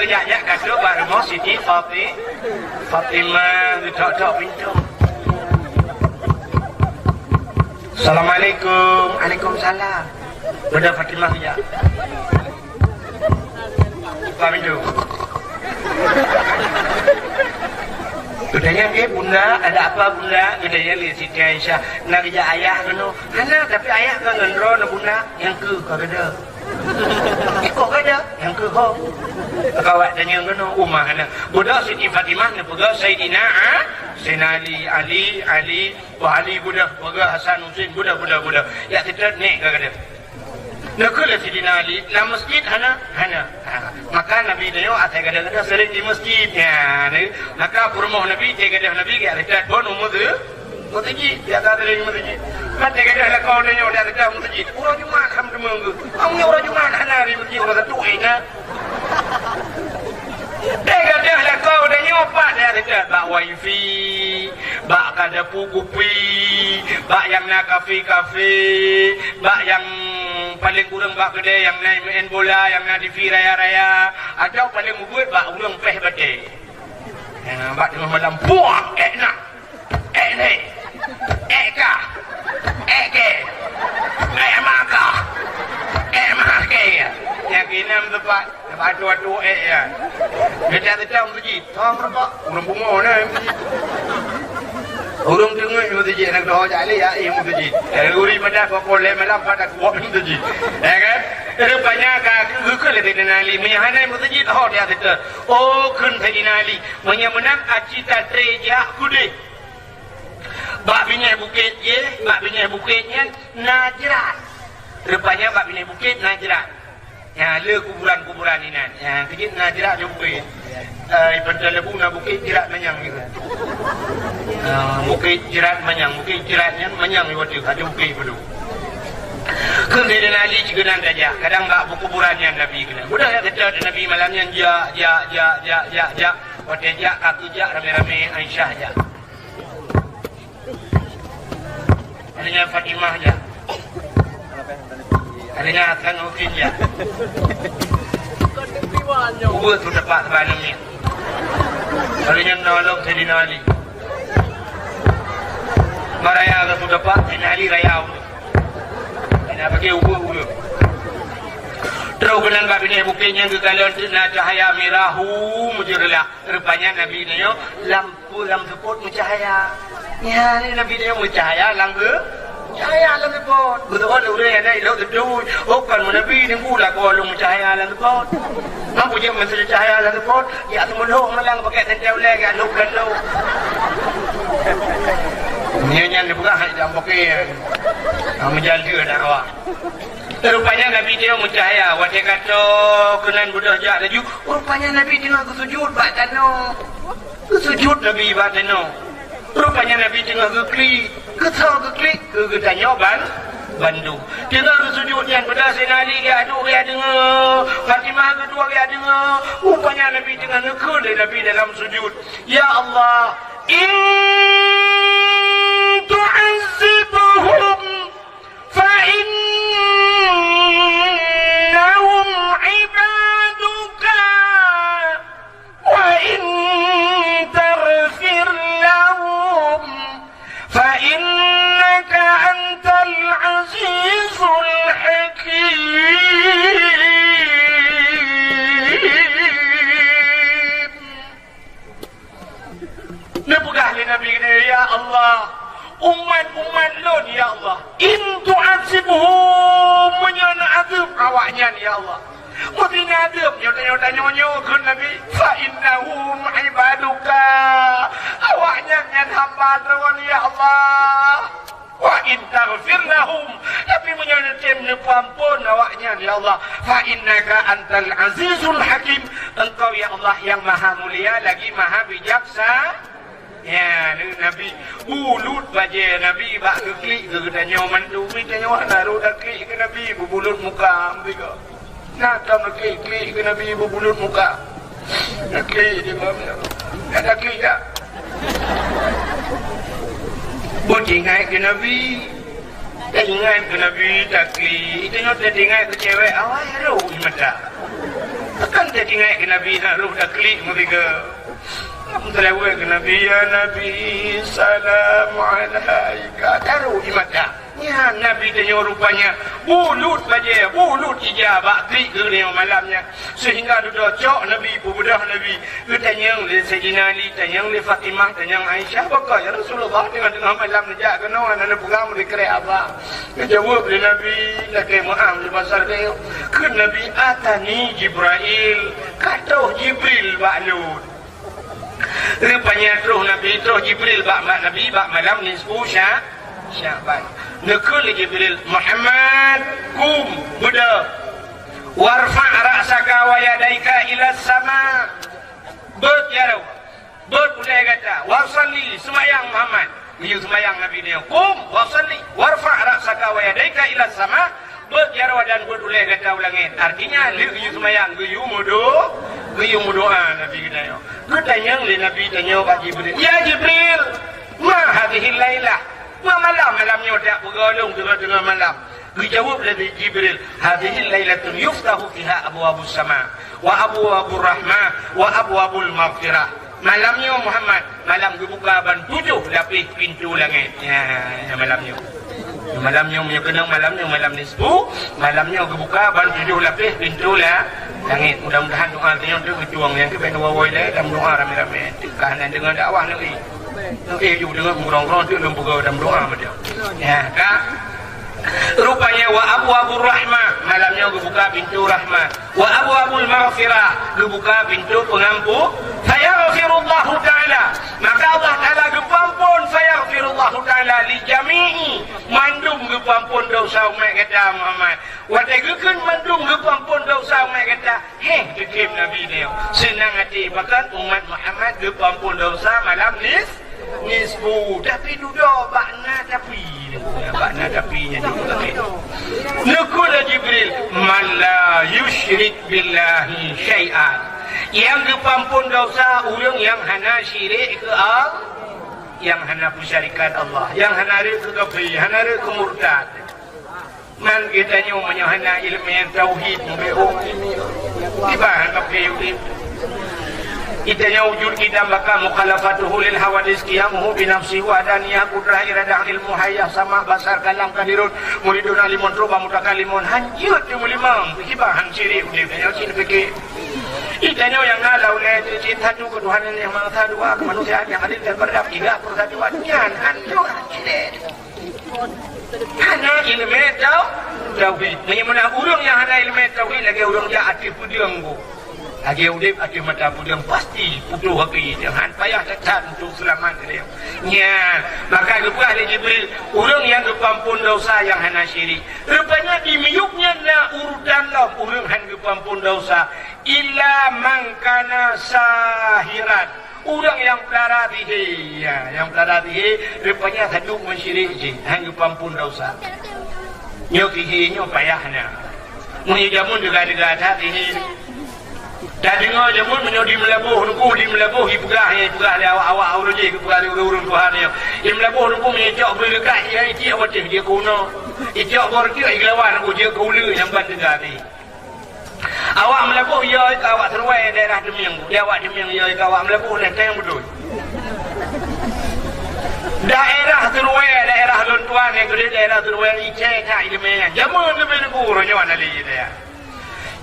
ya kata baru mau Siti Fatimah duduk pintu. Assalamualaikum. Waalaikumsalam. Bunda Fatimah ya. Buka pintu. Budanya bunda, ada apa bunda? Budanya lihat Siti Aisyah. Nak kerja ayah kena. Hana tapi ayah kan ngendro na bunda. Yang ke kada. Kok kada? Yang ke kau. Kawat tanya kena umah hana. Budak Siti Fatimah ni pegang Sayyidina Ali, wah Ali budak, pegang Hasan Husain budak. Ya kita nek kada. Nak kala Sayyidina Ali, na masjid hana. Maka Nabi dia atai kada-kada sering di masjidnya. Maka rumah Nabi tegada Nabi ke ada bon masjid dia tak ada di masjid. Mata kada lah kau dia ada masjid. Orang Jumaat alhamdulillah. Amnya orang Jumaat hana di masjid orang tu ina. Tegada lah kau dia nyopat dia ada bak wifi, bak kada pugupi, bak yang nak kafe, bak yang paling kurang bak kedai yang naik main bola, yang nak di raya-raya, atau paling mugut bak urang peh bate. Bak tengah malam buang nak. Ni. Eka. Eke. Maka. Make. Yang kinam tempat batu-batu ya. Dia tak masjid. Tong berapa? Urang bunga nah masjid. Urang tengah masjid nak doa jali ya masjid. Uri pada kokole malam pada kuat masjid. Ya kan? Rupanya kau ke lebih dinali menyahanai masjid oh dia kata oh kun dinali menyamunang acita treja kude bak bineh bukitnya Najran. Rupanya bak bineh bukit Najran. Ya le kuburan ini ya kejit Najran dia bukit. Ibadah lebu na bukit jerat manyang gitu. Bukit jerat manyang waktu ada bukit bedu. Kemudian Ali juga nanti aja. Kadang tak berkuburannya Nabi kena. Mudah ya kata Nabi malamnya ja. Waktu ja kaki ja rame-rame Aisyah ja. Adanya Fatimah ja. Adanya Hasan Husain ja. Kubur tu dapat sebanamnya. Adanya nolong Sayyidina Ali. Maraya tu dapat Sayyidina Ali raya. Nak pakai ubur. Terus kenan bab ini bukitnya ke kalau nak cahaya mirahu mujurlah. Rupanya Nabi ni lampu sepot mencahaya. Ya ni Nabi ni mencahaya lampu cahaya lampu sepot. Betul udah ya nak elok betul. Bukan Nabi ni pula kolong mencahaya lampu sepot. Mampu je mesti cahaya lampu sepot. Ya semulung malang pakai tentel lagi aluk dan lu. Nyanyian dia bukan hanya pakai menjaga dakwah. Rupanya Nabi dia mencahaya. Waktu kata kenan budak jak laju. Rupanya Nabi tengah kesujud bak tanah. Kesujud Nabi bak tanah. Rupanya Nabi tengah keklik. Keklik ke tanya bandu. Tengah kesujud yang pada Sayyidina Ali dia aduk dia dengar. Fatimah kedua dia dengar. Rupanya Nabi tengah nekul Nabi dalam sujud. Ya Allah, تعذبهم فإنهم عبادك وإن تغفر لهم فإنك أنت العزيز الحكيم. Nebugah Nabi ya Allah, umat-umat lon ya Allah, in tu'adzibuhum menyana azab awaknya ya Allah. Mesti adab nyota-nyota kun Nabi fa innahum ibaduka. Awaknya ngan hamba terwan ya Allah. Wa in taghfir lahum, tapi menyana tem ampun awaknya ya Allah. Fa innaka antal azizul hakim. Engkau ya Allah yang maha mulia lagi maha bijaksana. Ya, Nabi bulut baje Nabi bak keklik ke tanya mandu mi tanya naru dak klik ke Nabi bubulut muka ambiga. Nak tam klik ke Nabi bubulut muka. Dak klik di mana? Ada klik tak? Bojingai ke Nabi. Ingat ke Nabi tak klik. Tengok tengok ke cewek awal ro mata. Akan jadi ingat ke Nabi nak dah klik mereka. Terlewat ke Nabi, ya Nabi, salam alaika. Taruh imat dah. Ya Nabi tanya rupanya bulut baja, bulut ijabah klik ke dia malamnya. Sehingga dia cok Nabi, bedah Nabi. Dia tanya oleh Sayyidina Ali, tanya oleh Fatimah, tanya Aisyah, bakal ya Rasulullah tengah-tengah malam dia kena anak pegang mereka apa. Dia jawab oleh Nabi, laki maaf di pasar dia. Ke Nabi atani Jibril, kata Jibril ba'lut. Rupanya terus Nabi, terus Jibril bak Nabi, bak malam nisfu Syaban. Nekul Jibril, Muhammad, kum, budak. Warfa' ra'saka wa yadaika ila sama. Bet ya raw. Bet boleh kata, wasalli semayang Muhammad. Dia semayang Nabi dia. Kum, wasalli, warfa' ra'saka wa yadaika ila sama. Bet ya raw dan bet boleh kata ulangin. Artinya dia semayang, dia mudoa Nabi kita. Ketanya oleh Nabi tanya Pak Jibril. Ya Jibril, ma hadhihi lailah. Malam-malamnya tak bergalung tengah-tengah malam. Dijawab oleh Jibril, hadhihi lailatun yuftahu fiha abwabus sama wa abwabur rahmah wa abwabul maghfirah. Malamnya Muhammad, malam dibuka ban 7 lapis pintu langit. Ya malamnya. Malamnya punya kenang malam nisfu, malamnya dibuka ban 7 lapis pintu langit. Mudah-mudahan doa dia untuk berjuang yang kita wawai dah dalam doa ramai-ramai. Kanan dengan dakwah ni. You dengar murang-murang tu dalam doa macam. Ya, kak. Rupanya wa abwabur rahmah, malamnya dibuka pintu rahmat. Wa abwabul maghfirah, dibuka pintu pengampun. Fayaghfirullahu ta'ala, maka Allah Ta'ala gepampun fayaghfirullahu ta'ala li jami'i mandum gepampun dosa umat kata Muhammad. Wa tegekeun mandum gepampun dosa umat kata. Dikim Nabi dia. Senang hati bahkan umat Muhammad gepampun dosa malam nisfu, tapi duduk bakna tapinya juga. Nukul Jibril, man la yusyrik billahi syai'an. Yang dipampun dosa orang yang hana syirik ke Allah, yang hana pensyarikat Allah, yang hana ke kafir, hana ke murtad. Man kita nyomanya hana ilmu yang tauhid mbeung ini. Ibahan kafir Itanya wujud kita maka mukhalafatuhu lil hawadis qiyamuhu bi nafsihi wa adaniyah qudrah iradah ilmu hayah sama basar kalam kadirun muridun alimun roba mutakalimun hanjut mulimam hibahan siri udah tanya sini fikir. Itanya yang ngalau le cinta tu ketuhanan yang maha dua kemanusiaan yang adil dan beradab tiga persatuannya hanjut sini. Hana ilmu tauhid. Menyemana urang yang hana ilmu tauhid lagi urang yang aktif pudenggu. Lagi udip ada mata pudang pasti putus hati jangan payah cacat untuk selamat dia. Ya, maka kepada Jibril orang yang kepampun dosa yang hana syirik. Rupanya di miuknya na urutan lah orang yang kepampun dosa illa mangkana sahirat. Orang yang pelara dihi, ya, yang pelara dihi rupanya satu mensyirik je, yang kepampun dosa. Nyok dihi nyok payahnya. Menjamun juga ada dihi. Dah dengar jamun menjadi melabuh nuku di melabuh ipegah dia awak urus je kepegah dia urus Tuhan dia. Di melabuh nuku menyejak boleh dekat dia iki awak dia kuno. Ijak bor dia iglawan aku dia kula nyamban dekat ni. Awak melabuh ya awak terwai daerah Demiang. Dia awak Demiang ya awak melabuh dah tayang betul. Daerah terwai daerah Lontuan yang gede daerah terwai icai tak ilmiah. Jamun lebih nuku ronyawan ali dia.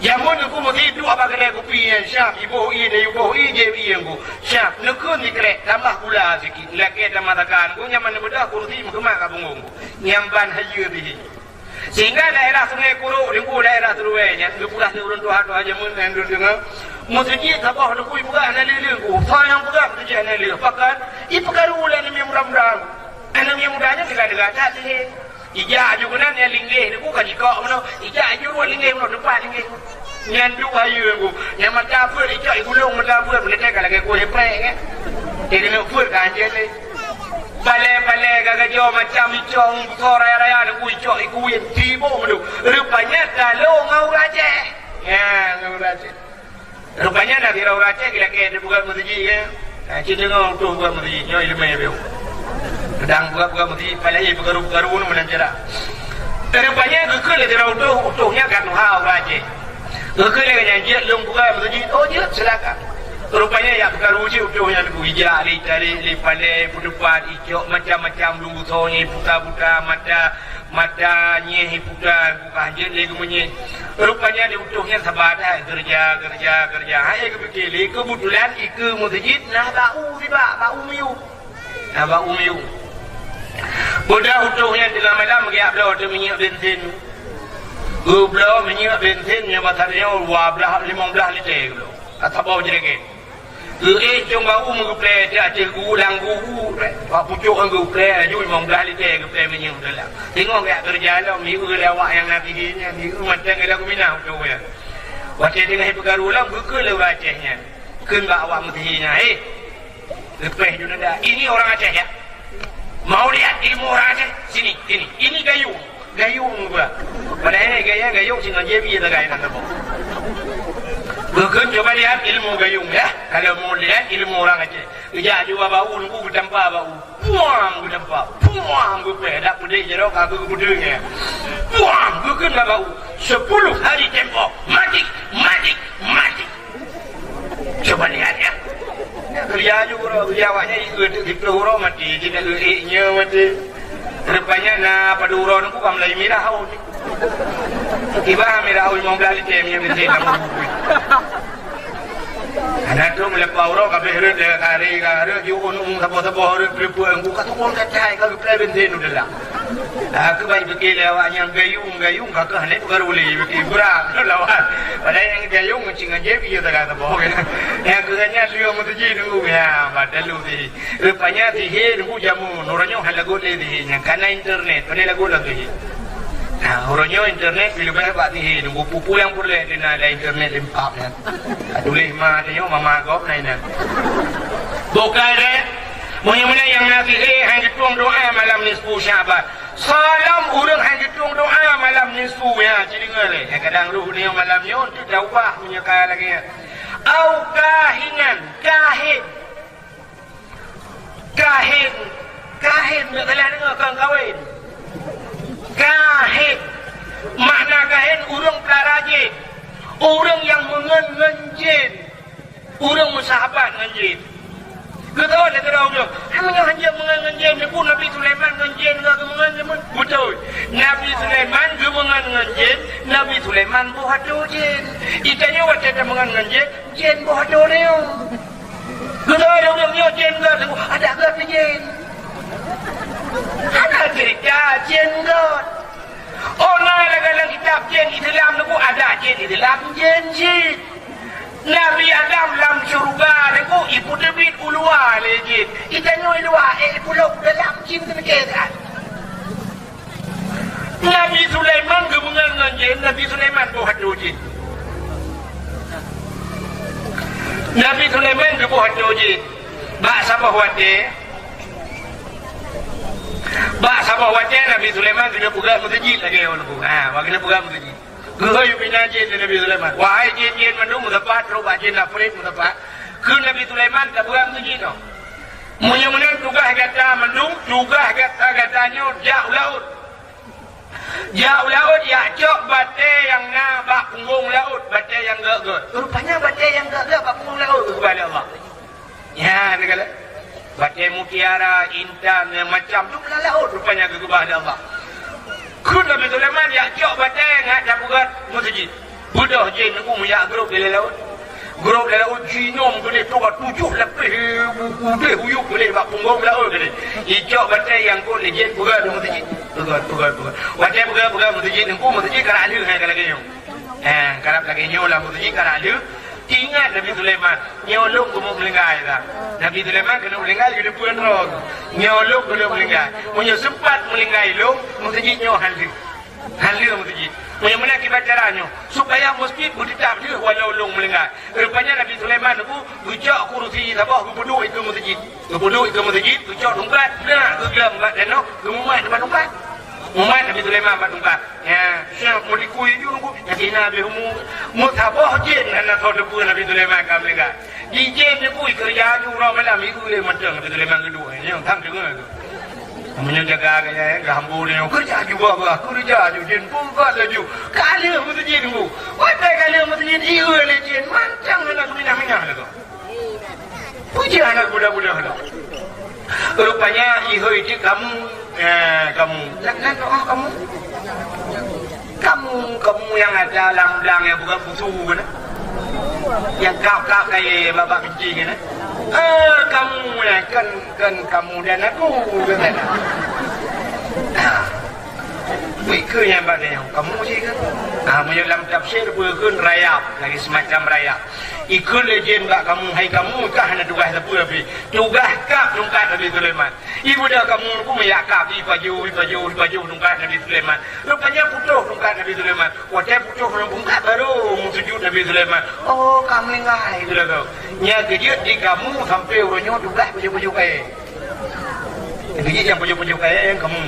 Jamun aku mesti dua bagai kopi yang syap ibu ini je ibu syap nekun dikrek tambah gula sikit lagi tambah tekan ku nyaman bedah kursi kemak kabunggung nyamban hayu bihi sehingga daerah Sungai Kuruk dengan daerah Teruainya dipulah turun Tuhan jamun yang dengar mesti tabah deku ibu kan lele ku sayang pegang tu jangan lele pakan ipakan ulan yang mudah-mudah anak yang mudahnya dekat-dekat tak sih. Ijak juga nan yang linggih ni bukan jika mana ijak juga linggih mana depan linggih nyandu ayu aku yang mata apa ijak gulung mata apa boleh cakap lagi aku heprek kan dia kena fur kan je ni balai-balai gagak jauh macam icong raya-raya aku ijak aku yang tiba tu rupanya kalau ngau raja ya ngau raja rupanya nak dirau raja kira-kira dia bukan masjid kan cerita ngau tu bukan masjid nyoi lemai beu sedang buka-buka mesti palai bergaru-garu menancara. Rupanya kekal di rauh tu utuhnya kan hau raja. Kerana yang dia lung bukan masjid, oh dia silakan. Rupanya yang perkara uji utuhnya tu hijau, li pandai, pudupan, icok macam-macam lunggu sonyi, puta-puta, mata nyehi puta, bukan je lagi menye. Rupanya di utuhnya sabadah kerja. Hai kepikir, kebetulan ikut masjid, bau miu. Budak utuhnya dalam malam dia belau tu minyak bensin. Belau minyak bensin yang batarnya 15 liter belau. Kata bau jereket. Cuma bau menguplai dia acil gulang gugu. Pak pucuk kan guplai aju 15 liter guplai minyak dalam. Tengok dia kerja lah miu lewat yang nak perginya miu macam dia lagu minah utuhnya. Waktu tengah perkara ulang buka lewat Acehnya. Kena awak mestinya. Lepas juga dah. Ini orang Aceh ya. Mau lihat ilmu orang Aceh? Sini. Ini gayung pula. Padahal gayung singa jebi tak gaya nak tahu. Bukan coba lihat ilmu gayung ya. Kalau mau lihat ilmu orang Aceh, kerja juga bau, nunggu berdampak bau. Puang berdampak, dah pudih jerok aku kebudungnya. Puang, bukan bau. 10 hari tempoh, mati. Coba lihat ya. Kerja juga, kerja awaknya ikut huruf mati, kita nya mati. Rupanya na pada huruf nunggu kamu lagi mirah haul. Tiba mirah haul 15 liter yang mesti nama buku. Anak tu melepas huruf kabeh huruf dia kari juga nunggu sabo-sabo huruf perempuan nunggu kata orang kacai kalau play bensin udah lah. Aku baik fikir awaknya gayung kakak hendak tukar boleh fikir kurang lawan. Padahal yang gayung macam aja dia tak kata bohong. Yang kerana dia mesti nunggu ya, padahal lu sih. Rupanya sih nunggu jamu, orangnya halagot leh yang karena internet, mana lagu lagi. Nah, orangnya internet bila banyak pak sih nunggu pupu yang boleh dengan ada internet lempap kan. Tulis mah tanya mama kau nainan. Bukan deh. Mulia-mulia yang nasi hang ditung doa malam nisfu Syaban. Salam urang hang ditung doa malam nisfu ya. Jadi ngale. Kadang ruh ni malam ni untuk dakwah punya kaya lagi. Au kahinan, kahin nak telah dengar kang kahwin. Kahin. Makna kahin urang pelarajin. Orang yang mengen-ngen orang bersahabat dengan jin. Ketawa dia kata orang, hanya mengen-ngen ni pun Nabi Sulaiman ngen-ngen ke mengen-ngen. Betul. Nabi Sulaiman ke mengen-ngen, Nabi Sulaiman buat jin. Itanya waktu dia mengen-ngen, jin buat dia. Ketawa dia orang, dia jin ke? Ada ke jin? Ada cerita jin ke? Oh, nah, dalam kitab jin Islam tu ada jin Islam jin. Nabi Adam dalam syurga ni ibu debit ulua le jin. Kita nyoi luar pulau dalam jin tu kan. Nabi Sulaiman gemengan jin, Nabi Sulaiman buat jin. Nabi Sulaiman buat jin. Bak sama wate. Sama wajah Nabi Sulaiman sudah buka masjid lagi orang tu. Waktu buka masjid. Gaya bina jin Nabi Sulaiman. Wahai jin mendung mudapat, roba jin afrik mudapat. Ke Nabi Sulaiman tak buka masjid tu. Munya-munya tugas kata mendung, tugas katanya jauh laut. Jauh laut ya cok batai yang na bak punggung laut, batai yang gak. Rupanya batai yang gak bak punggung laut kepada Allah. Ya, ni kala. Batai mutiara, intan, macam tu belah laut rupanya kepada Allah. Kun Nabi Sulaiman ya cok batai ngak dah buat masjid. Budak jin aku muyak grup dalam laut. Grup dalam laut jinom boleh tuat 7 lebih boleh huyuk boleh bak punggung laut boleh. Icok batai yang kun jin buat masjid. Bukan. Batai bukan masjid aku masjid karalu hai lagi nyo. Karap lagi nyo lah masjid karalu. Ingat Nabi Sulaiman nyolong kamu melingkai dah. Nabi Sulaiman kena melingkai jadi puan roh. Nyolong kena melingkai. Punya sempat melingkai lo, masjid nyo halu masjid. Punya mana kibat caranya supaya masjid bertetap dia walau long melingkai. Rupanya Nabi Sulaiman aku gujak kursi sabah kebuduk itu masjid. Kebuduk itu masjid, gujak tempat. Nah, kegelam kat dano, kemumat tempat. Umat Nabi Sulaiman batungkat. Ya, siap mau dikui juga nunggu. Jadi Nabi mutabah jin anak kau depu Nabi Sulaiman kami kat. Di jin dikui kerja juga malam itu le macam Nabi Sulaiman kedua. Yang tam juga tu. Namanya jaga gaya gambu ni kerja juga bah kerja juga jin pun kat laju kali mesti jin bu oi pe kali mesti jin iu le jin mancang nak minah-minah tu puji anak budak-budak tu rupanya iu itu kamu nak kamu yang ada lang-lang yang bukan busu kan yang kau kayak bapak benci kan kamu kan kamu dan aku kan Wikir yang bagai kamu sih kan dalam tafsir berkun rayap lagi semacam rayap ikut legend tak kamu hai kamu kah nak tugas apa lebih tugas kap tungkat Nabi Sulaiman ibu dah kamu pun mayakap di baju tungkat Nabi Sulaiman rupanya putuh tungkat Nabi Sulaiman wajah putuh tungkat baru sujud Nabi Sulaiman oh kamu ngai itu lah nya kejut di kamu sampai orangnya tugas baju kaya jadi yang baju kaya yang kamu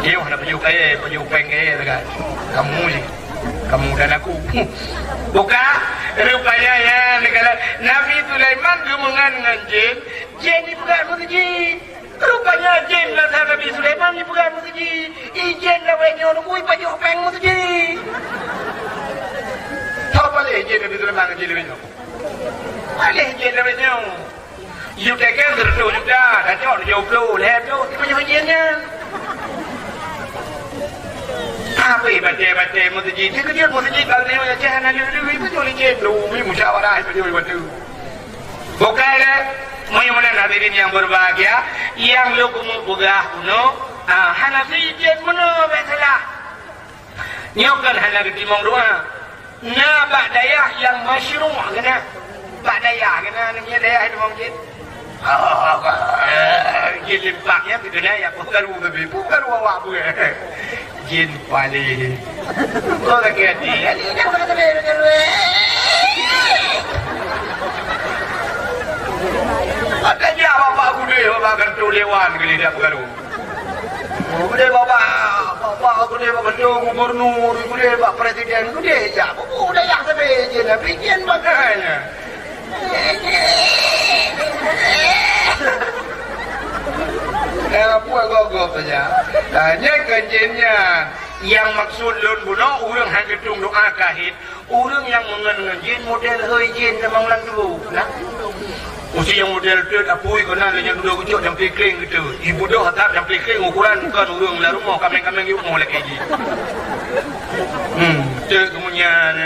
dia nak baju peng kaya kan kamu sih kamu dan aku buka rupanya ya negara Nabi Sulaiman gemengan dengan jin ni bukan musjid rupanya jin lah Nabi Sulaiman ni bukan musjid jin lah wenyo nunggu baju peng musjid tahu boleh jin Nabi Sulaiman dengan jin wenyo boleh jin Nabi wenyo you take care terus sudah dah jauh jauh flow lep tu baju jinnya apa baca masjid dia masjid kalau ni macam jangan ada itu boleh jelu ni musyawarah itu dia buat tu bukan mudah-mudahan hadirin yang berbahagia yang lu kumugah kuno Hanafi jen mana masalah nyokan Hanafi timong doa na ba'dayah yang masyru' kena ba'dayah kena namanya dayah itu mungkin jin limpaknya kena ya bukan awak bu jin pali oh lagi hati ada dia bapak aku dia bapak kan tu lewan kali dia bukan dia bapak aku dia bapak tu gubernur dia bapak presiden aku dia ya udah yang sampai jin tapi jin makanya puan gogok saja hanya kenjinnya yang maksud lun bunuh orang hanya ketung doa kahit orang yang mengenal jin model hơi jin memang lang dulu nah usia yang model tu apui kena yang dulu kucuk yang pikling gitu ibu doh hatap yang pikling ukuran bukan orang lah rumah kambing yuk mau lagi jin tu kemudian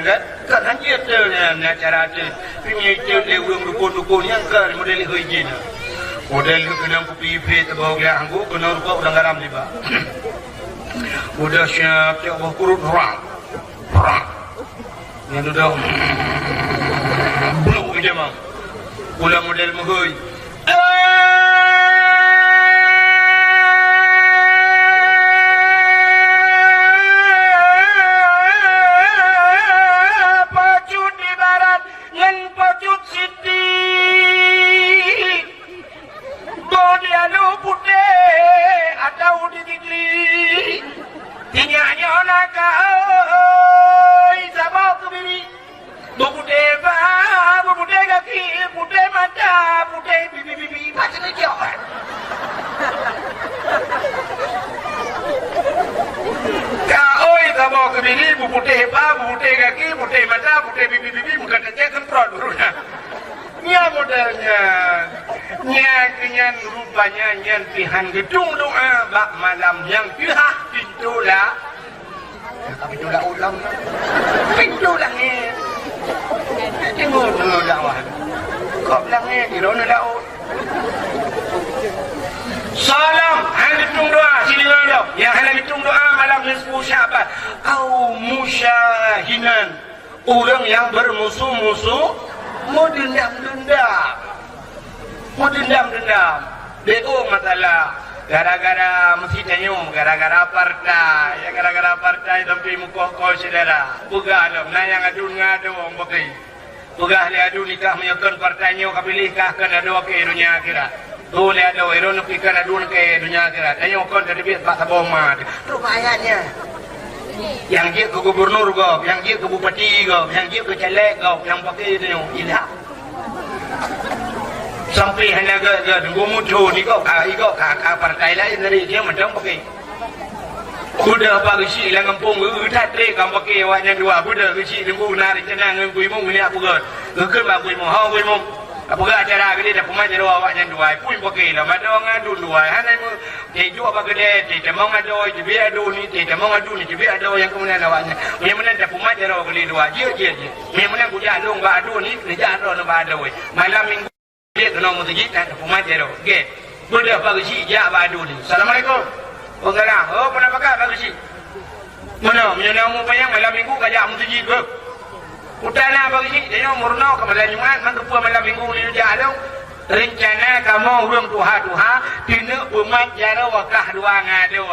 kan hanya tu nak cara tu punya tu dia orang dukun yang kan model hơi jin model kena pipi terbau dia anggu kena rupa udang garam tiba udah siap cak bau kurut rang yang udah blue je mang ulah model mahoi pacut di barat ngan pacut siti Bodialu putih atau di tigli tinyanya naka oi sabau kebiri buputih kaki putih mata putih bibi macam ni kau oi sabau kebiri buputih kaki putih mata putih bibi bukan saja semprot dulunya nya modelnya nya kenyan rupanya nyan pihan gedung doa bak malam yang pihak pintu lah ulang pintu langit tengok dulu dakwah kok langit di mana daun salam hang gedung doa sini ada yang hang gedung doa malam nisfu Syaban au musyahinan orang yang bermusuh-musuh mau dendam DO masalah gara-gara mesti tanyung gara-gara partai sampai muka saudara pegah alam nah yang ngadu orang pakai pegah le adu nikah menyokon partainya kapilih kah kan adu ke dunia akhirat boleh ada iron pikan adu ke dunia akhirat tanyung kon tadi pak saboma rupanya yang dia ke gubernur go, yang dia ke bupati go, yang dia ke caleg go, yang pakai itu ilah. sampai hanya tunggu muncul ni kau partai lain dari dia macam pakai kuda pagi si lang kampung tak trek kam pakai awaknya dua kuda si tunggu nari cenang ngui mung ni apa ke ba ngui mung ha ngui mung apa ke acara gede dah pemain jero awaknya dua pun pakai lah madong adu dua hanai mu te ju apa gede te temang ado jibi ado ni te temang adu ni jibi ado yang kemudian awaknya yang mana dah pemain jero gede dua je yang mana gujak long ba ado ni kerja ado na ba ado malam minggu dia kena masjid dan pemain jero okey kuda pagi si ja ba ado ni assalamualaikum Waalaikumsalam. Oh, pernah pakai bagus sih. Mana? Menyana mu payang malam minggu kajak masjid ke? Utana bagus sih. Dia murno ke malam Jumaat, mangkepu malam minggu ni dia ada. Rencana kamu urang tuha tina umat jara wakah dua ngado.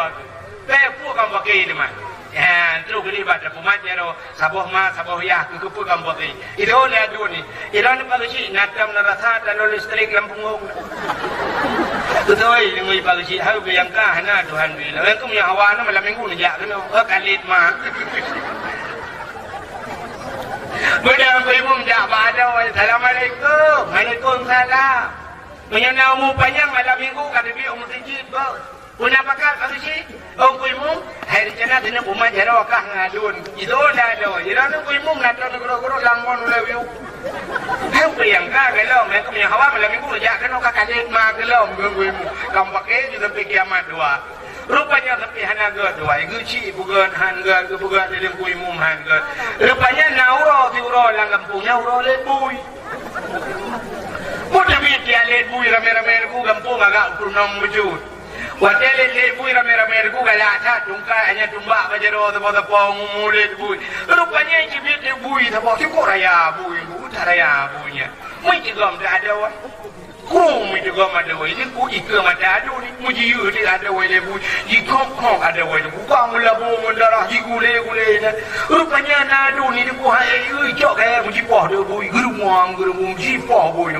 Pepu kamu pakai di mana? Ya, terus gini baca umat jara saboh ma saboh ya kepu kamu pakai. Itu lihat dulu ni. Iran bagus sih. Natam narasa dan listrik lampung. Betul, ini pagi sih harus yang kah na Tuhan bila. Engkau punya hawa na malam minggu ni jak kena kalit mah. Bedang kau ibu jak pada. Assalamualaikum, Waalaikumsalam. Menyana mu panjang malam minggu kata dia masjid ke. Punya pakar pagi sih. Oh kau ibu hari cina dina umat jara wakah ngadun. Itu dah ada. Jadi kau ibu nak guru langgon lewiu. Hang yang kah kalau mereka punya hawa malam minggu jak kena kalit mah kalau guru kamu pakai juga sampai kiamat dua. Rupanya sampai hanaga dua. Guci bukan hanaga bukan dalam kui mum hanaga. Rupanya nauro tiuro lang kampungnya nauro lebui. Mudah dia lebui rame-rame ku kampung agak purnam wujud. Wadah lebui rame-rame ku galak cat tungkai hanya tumbak bajero tepung mulut lebui. Rupanya cibit lebui tepung cukup raya bui. Raya punya, mungkin gam tak ada wah, kong mungkin gam ada wah, ini ku ikan ada ada ni, mungkin you tidak ada wah lebu, ikan kong ada wah, bukan melabu mendarah gule ni, rupanya nado ni ku hai, cok kaya mungkin pah dia bui, gerumang jipah bui ni,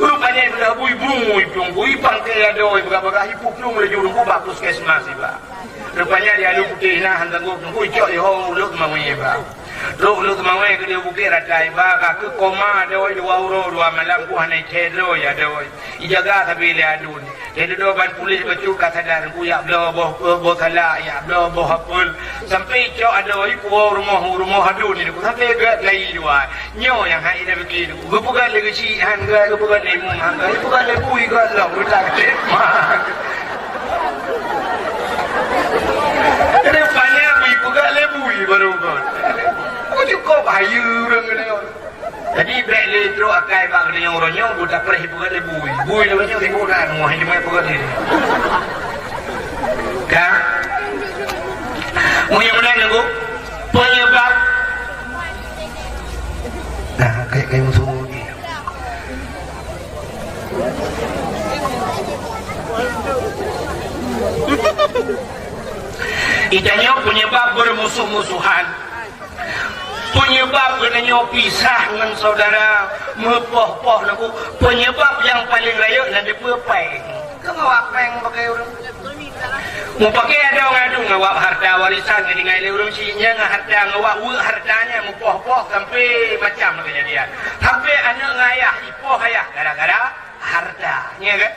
rupanya dia bui plung, bui pangkai ada wah, bagai hipup plung lejur ku bagus kesmas iba, rupanya dia lu putih nah hantar ku cok dia hong lu mamai iba. Lu temawai ke dia bukit ratai baka ke koma doi dua euro dua malam ku hanai cedro ya doi ijaga tapi dia adun jadi dua ban polis betul kata dan ku ya blo boh salah ya blo boh hapul sampai cok adoi ku rumah adun ni ku sampai gat lai dua nyo yang hai dah begitu ku bukan lagi si han ga ku bukan lemu han ga bukan lebu ga lah lu tak cek mah rupanya bukan lebu baru kan cukup hayu orang ni. Jadi brek letro akai bak dia orang budak perih bukan dia bui dia banyak tengok dah muah dia mai bukan dia. Kan? Mudah-mudahan aku penyebab nah kayak musuh ni. Itanya penyebab bermusuh-musuhan. Penyebab kenanya pisah dengan saudara mepoh-poh lagu penyebab yang paling layak dan dipepeng kamu wapeng pakai orang mau pakai ada orang adu ngawak harta warisan jadi ngai orang sinya harta ngawak hartanya mepoh-poh sampai macam kejadian sampai anak ngayah ipoh ayah gara-gara hartanya kan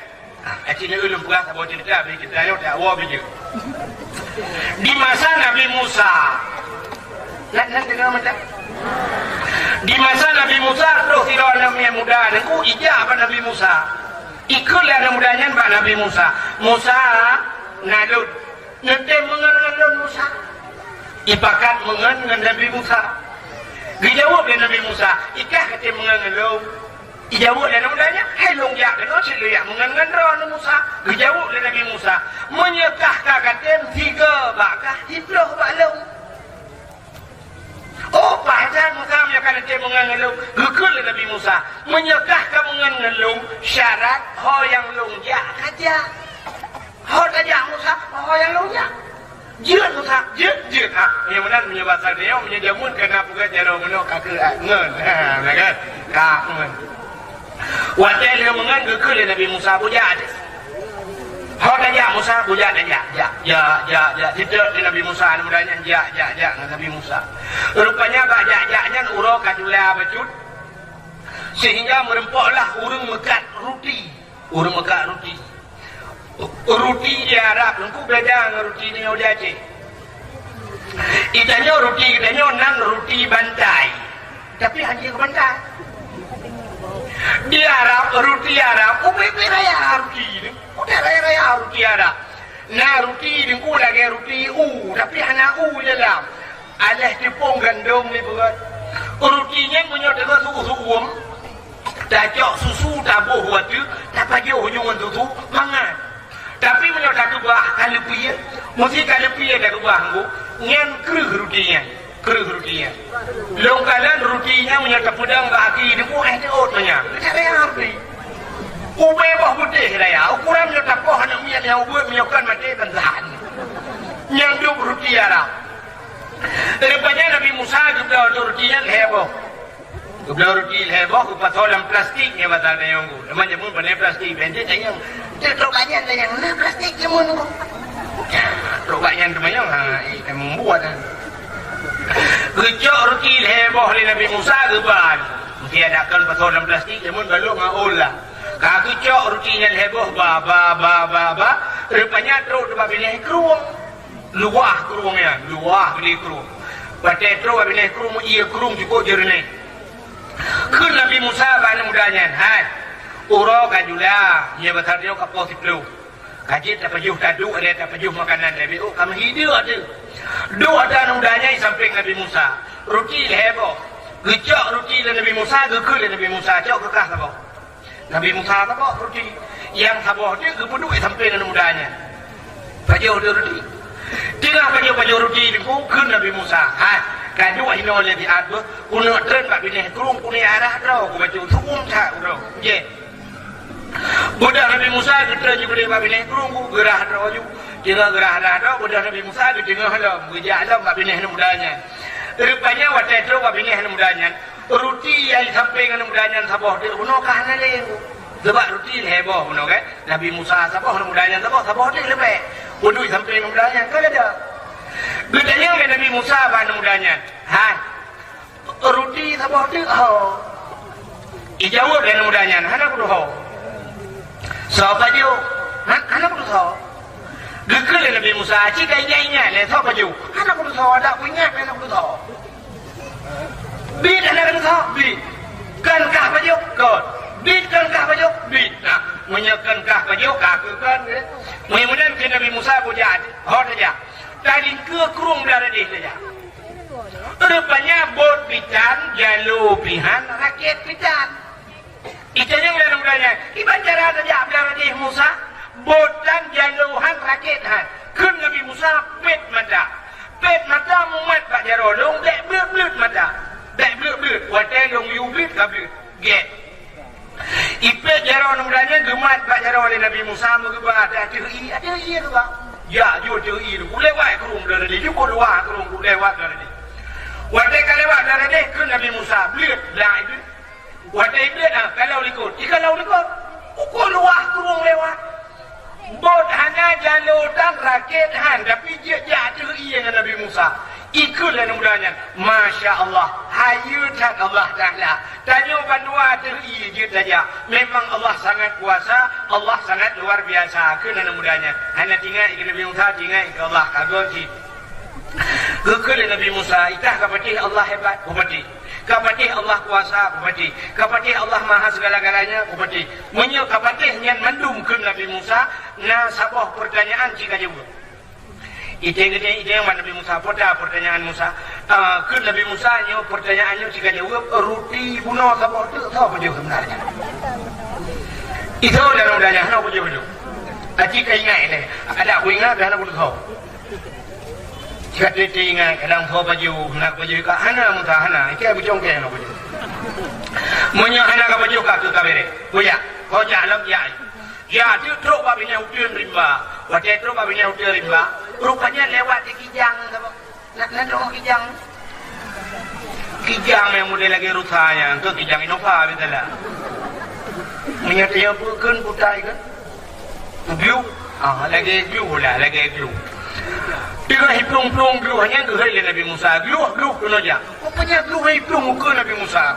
akhirnya ulun pulang sabot cerita bagi kita yo dak wa biji di masa Nabi Musa nak dengar macam di masa Nabi Musa terus tidak ada yang muda dan ku ijab Nabi Musa ikut ada mudanya Pak Nabi Musa nalut nanti mengenal Musa ipakat mengenal Nabi Musa dijawab oleh Nabi Musa ikah kata mengenal dijawab oleh mudanya hai long jak dan cik ya mengenal Musa dijawab oleh Nabi Musa menyekah kata tiga bakah hibloh balong. Oh, padan Musa menyekah nanti mengengelung. Gekul Nabi Musa. Menyekah ke mengengelung syarat ho yang lungjak aja. Ho tajak Musa, ho yang lungjak. Jut Musa, jut. Yang mana menyebabkan dia menyejamun kena pukat jaro menok kakak ngen. Ha, kan? Kak ngen. Wadah dia mengen gekul Nabi Musa bujak. Ho tajak Musa bujak tajak. Ya. Tidak di Nabi Musa mudahnya ja Nabi Musa. Rupanya bak jaknya urang kadula becut. Sehingga merempoklah urang mekat roti. Orang Mekah roti. Roti di Arab, lengkau belajar dengan roti ni orang Aceh. Itanya roti, itanya nang roti bantai. Tapi hanya ke bantai. Di Arab, roti Arab, ubi raya roti ni. Udah raya roti Arab. Nah roti ni ku lagi roti tapi hanya je lah. Alah tepung gandum ni buat. Rotinya punya dengan susu Dajak susu tabuh waktu, tak pagi hujungan susu, mangan. Tapi punya tak ubah kalau punya, mesti kalau punya tak ubah aku, ngan kerah rotinya. Longkalan rotinya punya terpedang bagi ni ku ada otnya. Cara yang arti. Ubah bah putih raya, ukuran punya tak kau hendak punya yang ubah punya mati tanzahan. Yang duk roti Arab. Rupanya Nabi Musa juga rotinya heboh. Gublau roti heboh, kupas dalam plastik ni batal yang aku. Namanya pun pakai plastik, benci sayang. Teruk banyak sayang, nah plastik je mun aku. Teruk banyak tu banyak, membuat. Kecok roti heboh ni Nabi Musa keban. Mesti adakan pasal dalam plastik, namun balok ngaul lah. Kalau kecok rotinya heboh, rupanya teruk tu pilih keruang. Luah keruangnya, luah pilih keruang. Pakai teruk pilih keruang, ia keruang cukup jernih. Kun Nabi Musa bana mudanya, hai, uro kajula, ia besar dia kapal siplu. Kaji tak pajuh tadu, ada tak pajuh makanan Nabi. Oh, kami hidup ada. Dua ada mudanya samping Nabi Musa. Roti heboh, gecok roti Nabi Musa, gekul Nabi Musa, cok kekah sabah. Nabi Musa sabah roti, yang sabah dia kepeduk samping mudanya. Pajuh dia roti. Tengah pajuh roti ni kun Nabi Musa, hai. Kadu ino le di adu kuno tren pak bini kurung kuni arah ro ku baju suum tha ro je budak Nabi Musa kita juga di pak bini kurung ku gerah ro ju tengah gerah ro budak Nabi Musa di tengah halam geja alam pak bini mudanya rupanya watai tro pak bini mudanya roti yang sampai dengan mudanya sabah dia kuno kahana le sebab roti heboh kuno kan Nabi Musa sabah mudanya sabah dia lebih kudu sampai mudanya kan ada. Bedanya dengan Nabi Musa pada mudanya. Hai, roti sabah tu ho. Ijawab dengan mudanya. Hana kudu ho. Siapa dia? Hana kudu ho. Gekal Nabi Musa. Jika ingat le siapa dia? Hana kudu ho. Ada punya hana kudu ho. Bid hana kudu ho. Bid. Kan kah baju? Kan. Bid kan kah baju? Bid. Nah, menyakan kah baju kah kan? Mudah-mudahan ke Nabi Musa bujat. Ho saja. Tadi ke kerung berada di saja. Rupanya bot pitan, jalur pihan, rakyat pitan. Itu yang berada-beradanya. Ibacara saja berada di Musa. Botan, jaluhan, rakyat. Kun Nabi Musa, pet mata. Pet mata muat Pak Jarolong, dek belut mata. Dek belut. Watai long liu belut ke belut. Get. Ipet Jarolong berada gemat Pak Jarolong Nabi Musa. Mengubah ada iya tu Pak. Ya, jauh itu. Lewat kerung dari dia. Juga lewat kerung, lewat dari dia. Wadah lewat dari dia, ke Nabi Musa. Belit, lah itu. Wadah belit, kalau likut. Kalau likut, ukur lewat kerung lewat. Bot hanya jalutan rakyat han. Tapi dia jatuh iya dengan Nabi Musa. Ikutlah mudahnya. Masya Allah. Hayutan Allah Ta'ala. Tanya bandua tu iya je saja. Memang Allah sangat kuasa. Allah sangat luar biasa. Kena mudahnya. Hanya tinggal ikan Nabi Musa. Tinggal ikan Allah. Kagum si. Kekal Nabi Musa. Itah kapatih Allah hebat. Kupatih. Kapatih Allah kuasa. Kupatih. Kapatih Allah maha segala-galanya. Kupatih. Menyuk kapatih yang mendum ke Nabi Musa. Nah sabah pertanyaan jika juga. Itu yang Nabi Musa pertanyaan Musa. Ke Nabi Musa nyo pertanyaannya jika jawab roti bunuh sabah tu apa dia sebenarnya? Itu dalam udahnya apa dia betul? Jika ingat ini ada aku ingat dah aku tahu. Jika dia ingat dalam tahu baju nak baju kat hana Musa hana itu yang berjong ke nak baju. Menyak hana kat baju kat tu tak bere. Boya, kau jalan ya. Ya, dia teruk babinya hujan rimba. Wajah teruk babinya hujan rimba. Rupanya lewat di kijang. Nak dong kijang. Kijang yang model lagi rusanya. Itu kijang Innova betul lah. Menyertai bukan putai kan? Glue. Lagi glue lah, lagi glue. Dia hiplung-plung glue hanya ke hari Nabi Musa. Glue kena aja. Rupanya glue hiplung muka Nabi Musa.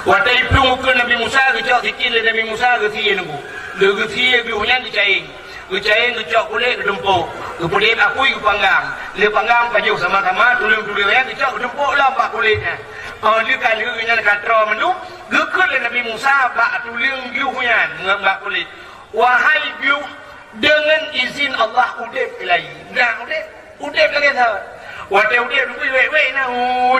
Watai plung ke Nabi Musa ke cok sikit le Nabi Musa ke thi nunggu. Le ke thi ke hunyan ke caing. Ke caing ke cok kulit ke dempuk. Ke kulit akui ke panggang. Le panggang paju sama-sama tuling-tuling yang ke cok ke dempuk lah pak kulitnya. Dia kali ke nyan katro mendu. Ke le Nabi Musa pak tuling ke hunyan ngak kulit. Wahai biu dengan izin Allah udep lagi. Dah udep lagi tau. Watai udep nunggu wei na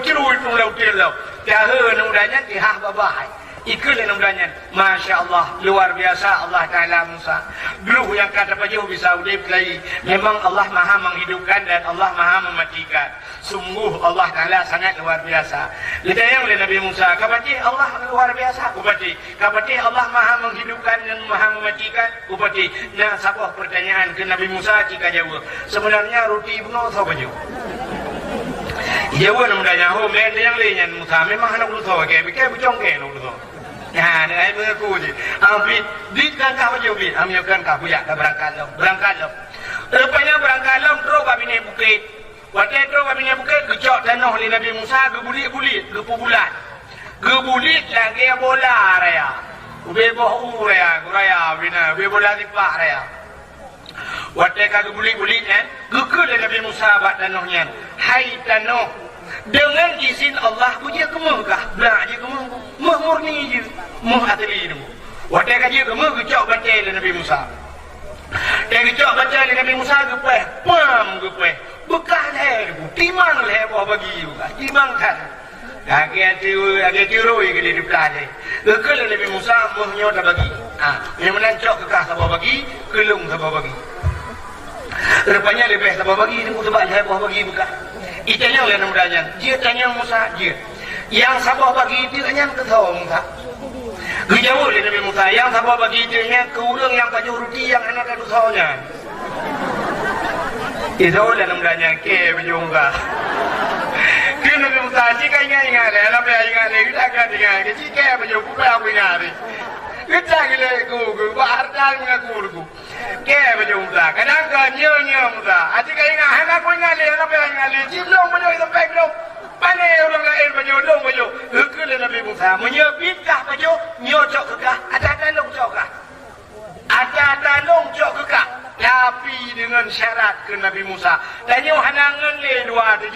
cerui pun lau lau. Jahe namudanya tihah babai. Ikut namudanya. Masya Allah. Luar biasa Allah Ta'ala Musa. Dulu yang kata paju bisa udip lagi. Memang Allah maha menghidupkan dan Allah maha mematikan. Sungguh Allah Ta'ala sangat luar biasa. Lidayang oleh Nabi Musa. Kapati Allah luar biasa. Kupati. Kapati Allah maha menghidupkan dan maha mematikan. Kupati. Nah, sebuah pertanyaan ke Nabi Musa jika jawab. Sebenarnya roti bunuh atau baju? Jawa nama daya ho men yang lainnya Musa memang anak lu tahu ke bucong ke lu tahu. Ya, ni ai mengaku je. Ambil di kan kau jauh ambil kan kau ya berangkat lo. Rupanya berangkat lo terus kami ni bukit. Waktu terus kami ni bukit gecok tanah oleh Nabi Musa gebulit gepubulan. Gebulit lagi bola raya. Ube boh raya bina ube bola tipak raya. Waktu kau gebulit gekul Nabi Musa bat tanahnya. Hai tanah, dengan izin Allah ku je kemah kah? Belah je kemah ku. Mah murni je. Mah atli tu. Waktu kaji kemah gecok baca Nabi Musa. Dia gecok baca Nabi Musa gepeh, pam gepeh. Bekah leh ku. Timang leh buah bagi juga. Timang kan. Agak tirui ke di belah je. Gekul Nabi Musa mah nyota bagi. Yang menancok kekah sabah bagi, kelung sabah bagi. Rupanya lebih sabah bagi ni sebab saya buah bagi bukan. Itanya oleh namanya. Dia tanya Musa dia. Yang sabah bagi dia yang ketahu Musa. Dijawab oleh Nabi Musa. Yang sabah bagi dia yang keurang yang baju roti yang anak dan usahanya. Itu oleh namanya ke berjumpa. Ke Nabi Musa jika ingat le, apa ingat le kita akan ingat. Jika berjumpa aku ingat. Kita gila ku bahar dah mengaku. Ke berjumpa. Kadang-kadang nyonya Musa. Jika ingat anak aku ingat le, apa ingat le. Jilong menyo itu baik dong. Pandai orang lain menyo dong menyo. Ke Nabi Musa menyo bintah menyo nyocok kekah. Ada long cokah. Ada long cok kekah. Tapi dengan syarat ke Nabi Musa. Dan nyo hanangan le dua tu.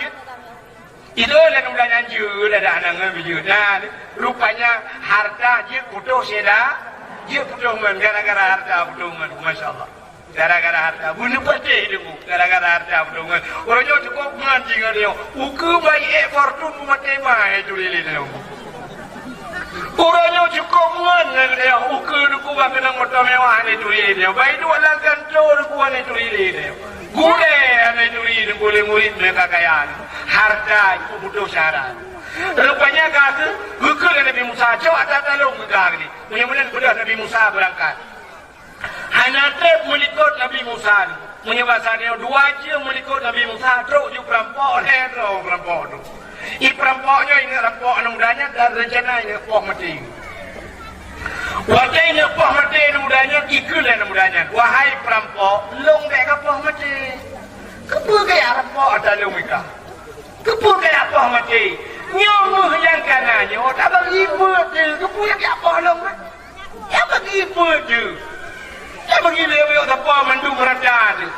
Itu adalah namanya jujur ada anangan bijud. Nah, rupanya harta dia putus seda, dia putus men gara-gara harta putus men, masya Allah. Gara-gara harta, bunuh pasti itu, gara-gara harta putus men. Orangnya cukup ngaji dia. Uku bayi fortune mati mah itu lili. Orangnya cukup ngaji dia. Uku duku bakal motor mewah itu lili. Bayi dua langkan tur kuan itu lili. Gule anak curi dan boleh murid mereka kaya. Harta itu butuh syarat. Rupanya kata, gukul Nabi Musa, coba tak tolong gegah ni. Mudah-mudahan bedah Nabi Musa berangkat. Hanatep melikut Nabi Musa. Menyebabkan dua je melikut Nabi Musa. Teruk je perampok ni, teruk perampok tu. Perampoknya ingat rampok anudanya dan rencana ingat poh mati. Waktu ini poh mati mudanya ikut dan mudanya. Wahai perampok, long dek ke poh mati. Kepa kaya rampok atau long ika. Kepa kaya poh mati. Nyomuh yang kanannya, tak bagi je. Kepa yang kaya poh long. Ya bagi je. Ya bagi lewat tak poh mandu merata tu.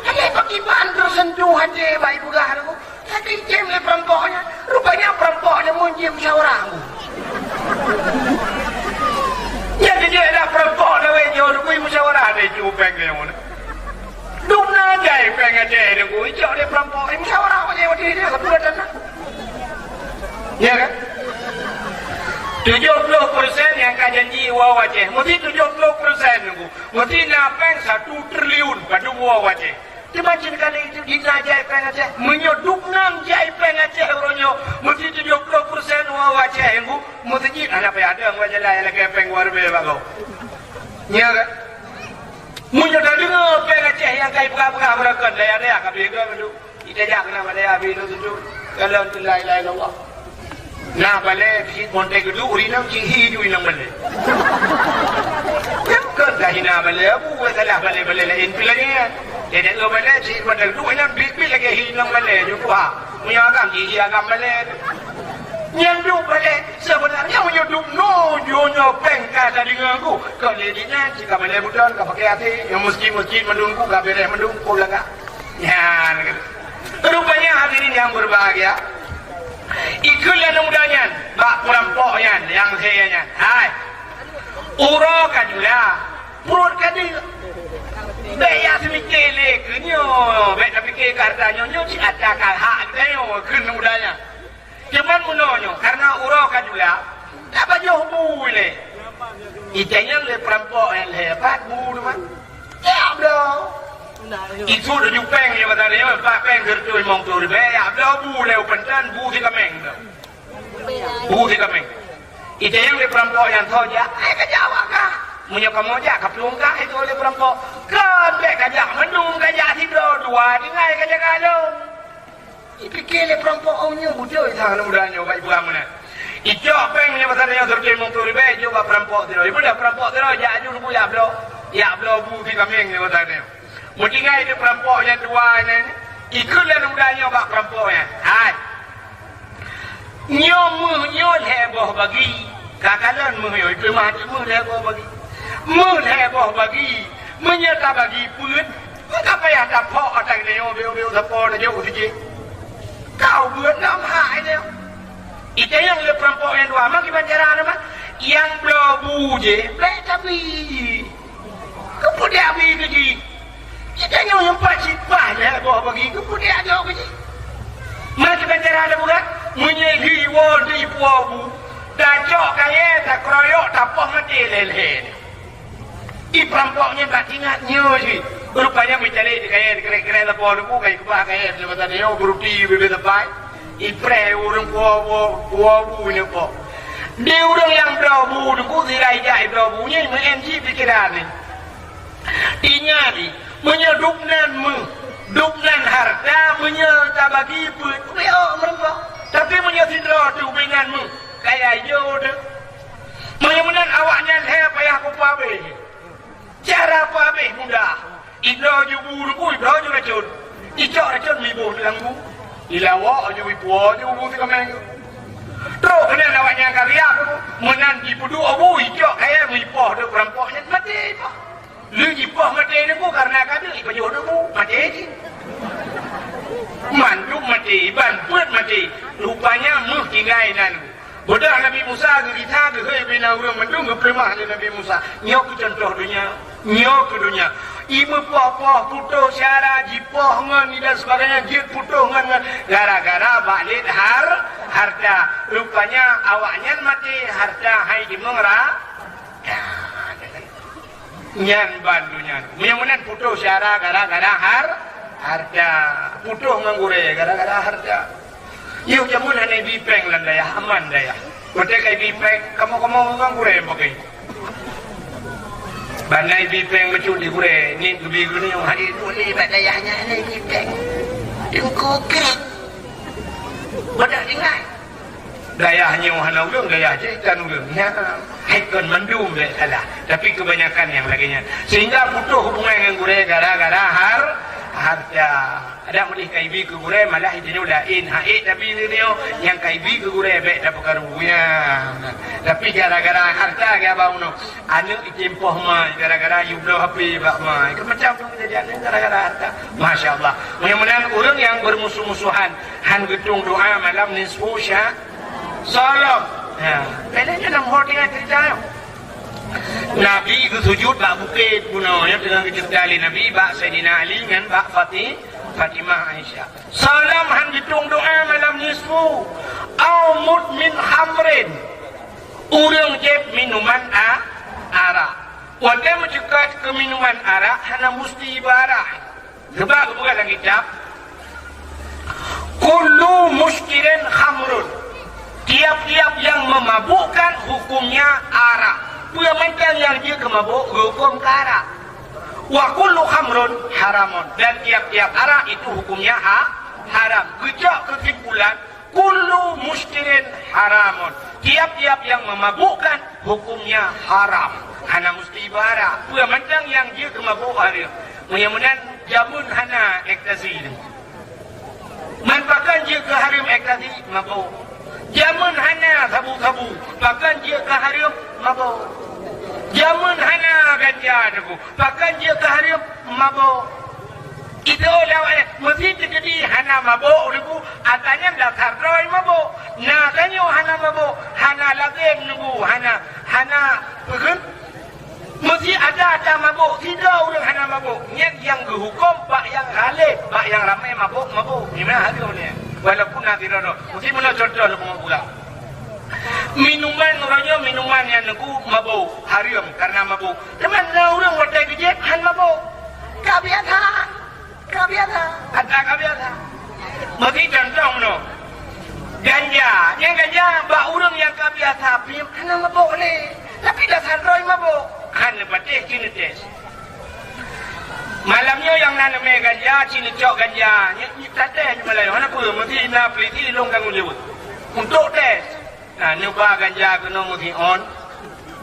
Ya bagi bahan tersentuh aja baik pegah tu. Tapi jem le perampoknya. Rupanya perampoknya munjim musyawarah. Ya dia dah perampok dah weh jauh kui musyawarah dia cupeng dia mana. Dumna jai peng aja dia kui jauh dia perampok musyawarah aja dia kebuatan. Ya kan? 70% yang kau janji wah wajah. Mesti 70% nunggu. Mesti napeng 1 triliun pada wah wajah. Macam kali itu kita jai peng aja. Menyoduk nang jai peng aja orangnya. Mesti 70% wah wajah nunggu. Mesti anak apa ada wajah lain lagi peng war bela kau. Ya kan? Menyoduk dengar peng aja yang kau buka-buka berakan lain ada yang kau bela tu. Kita jangan nama dia bela tu. Kalau tu lain Allah. Nah balik si kontek itu urinam cihi ju inang balik. Kan dah hina balik abu salah balik lain pilihnya. Jadi lo balik si kontek itu inang bil lagi hinang balik juga. Punya agam cihi agam balik. Yang du balik sebenarnya menyudup no budak lediknya jika mana budak kau pakai hati yang masjid mendungku kau beres mendungku lagi ya rupanya hadirin yang berbahagia ikulah mudahnya bak perampoknya yang sayanya hai urakan juga perut kadi bayar semikir lekenyo baik nak fikir hartanya nyo si ada hak dia kena mudahnya cuman menonyo karena urakan juga tak baju boleh itanya le perampok yang hebat bu teman ya bro itu dah jupeng ya kata dia pak peng gertu mong tu be ya bro bu le pentan bu si kameng itanya le perampok yang thoja kejawab kah munyo kamu aja kaplung kah itu le perampok kan be kajak mendung kajak tidur dua dingai kajak kalung ipikir le perampok onyo bujo itang mudahnya baik buamana Ijo peng ni pasal yang terkait mungtu ribe juga perampok tiro. Ibu dah perampok tiro ya aju bu ya blo bu di kambing ni pasal ni. Mungkin itu perampoknya dua ni. Ikulah mudahnya bak perampoknya. Hai. Nyo heboh bagi. Kakalan mu itu mati mu heboh bagi. Mu heboh bagi. Menyata bagi pun. Apa yang tak pok atang ni yo sapor dia uji. Kau buat nama hai dia. Itu yang le perampok yang dua mak ibacara nama yang blobu je blek tapi kemudian abi keji kita yang pasti lah bawa bagi kemudian ada keji mak ibacara ada bukan menyehi wol di puabu dah cok kaya tak kroyok tak poh mati leleh i perampoknya tak ingatnya sih rupanya mencari kaya kira-kira lapor aku kayak kebah kaya lepas dia beruti bebe tepai ipre urang kuabu ni po dia urang yang brabu ni ku dirai jai brabu ni menji pikiran ni dinyari duknan harta menyata bagi put mereka tapi menyatindra tu binganmu kayak yo de menyemenan awaknya he payah ku pabe cara pabe mudah idro jubu ku idro ju racun icok racun mibo langgu ilawa aja wipo aja ubu tiga minggu. Terus kena awaknya karya menanti pudu abu hijau kayak wipo tu perampoknya mati. Lu wipo mati ni bu karena kadu ibu jodoh bu mati. Mandu mati, bantuan mati. Rupanya muh tinggai nanu. Bodoh Nabi Musa cerita ke bina urang mendung ke permah Nabi Musa. Nyok contoh dunia. Ibu poh putus syara jipoh ngan dan sebagainya jid putus ngan gara-gara balik harta rupanya awaknya mati harta hai di mengra nyan bandunya mudah-mudahan putus syara gara-gara harta putus ngangure gara-gara harta yuk jamun hanya bipeng lan daya aman daya kotek kai bipeng kamu ngangure pakai Banai bipeng macam di kure ni lebih gini yang hari ni badayahnya ni bipeng yang kokek badak ingat dayahnya orang ulung dayah je ikan ulung ya hekon mendum deh salah tapi kebanyakan yang laginya sehingga putus hubungan dengan kure gara-gara harta ada mulih kaibi ke gure malah ini lain haid tapi ini yang kaibi ke gure baik dapat karunya tapi gara-gara harta ke abang no anu itimpoh mai gara-gara yublo hapi bak mai macam tu kejadian gara-gara harta masyaallah mudah-mudahan orang yang bermusuh-musuhan han gedung doa malam nisfu salam ya bedanya nam hor dengan cerita Nabi itu sujud bak bukit gunanya dengan kecerdasan Nabi bak Sayyidina Ali dengan bak Fatimah Aisyah. Salam han ditung doa malam nisfu au mudmin hamrin. Urang jeb minuman arak. Wanda mencekat ke minuman arak hana musti ibarah. Sebab bukan lagi kitab. Kullu muskirin khamrun. Tiap-tiap yang memabukkan hukumnya arak. Punya macam yang dia kemabuk hukum arak. Wa kullu khamrun haramun dan tiap-tiap arak itu hukumnya haram. Kejak kesimpulan kullu muskirin haramun. Tiap-tiap yang memabukkan hukumnya haram. Hana musti ibarat. Punya macam yang dia kemabuk hari. Mudah-mudahan jamun hana ekstasi ini. Manfakan dia ke harim ekstasi mabuk. Jamun hana sabu-sabu bahkan dia ke harim mabuk. Jamun hana tu. Bahkan dia kehari mabuk. Itu lawak mesti terjadi hana mabuk tu. Atanya dah kardoi mabuk. Nah kanyo hana mabuk, hana lagi nunggu, hana pegun. Mesti ada mabuk. Tidak orang hana mabuk. Yang dihukum pak yang galib, pak yang ramai mabuk. Gimana hati ni? Walaupun nanti rono. Mesti mana contoh lu pulang. Minuman yang nunggu mabuk, harium karena mabuk. Teman orang wadah gejek han mabuk. Kabiasa. Ada kabiasa. Mesti contoh no. Ganja, yang ganja bak orang yang kabiasa pim, hana mabuk ni. Tapi dah sandroi mabuk. Han lepas cini tes. Malamnya yang nak main ganja, cini cok ganja. Ni tak tes cuma lain. Mana pun mesti nak peliti long tanggung jawab. Untuk tes. Nah, nyoba ganja kena mesti on.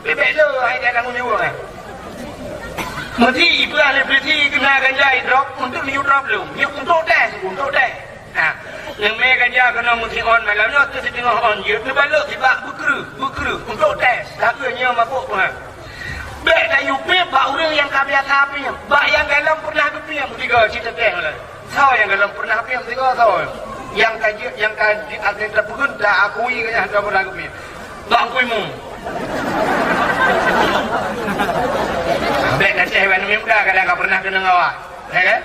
Bebek lo, hai dah tanggung jawab kan. Mesti ibu ahli peliti kena ganja drop untuk new drop belum. Ni untuk tes. Nah, yang main ganja kena mesti on malamnya tu setengah on je. Lepas lo tiba berkeru untuk tes. Tak kena mabuk pun. Bek dah yupi bak orang yang kabiasa pim. Bak yang dalam pernah kepim tiga cerita teng lah. Tahu yang dalam pernah pim tiga tahu. Yang kaji agen terpegun dah akui ke yang pernah kepim. Bak kuimu. Bek dah cewek ni muda kadang tak pernah kena ngawak. Ya kan?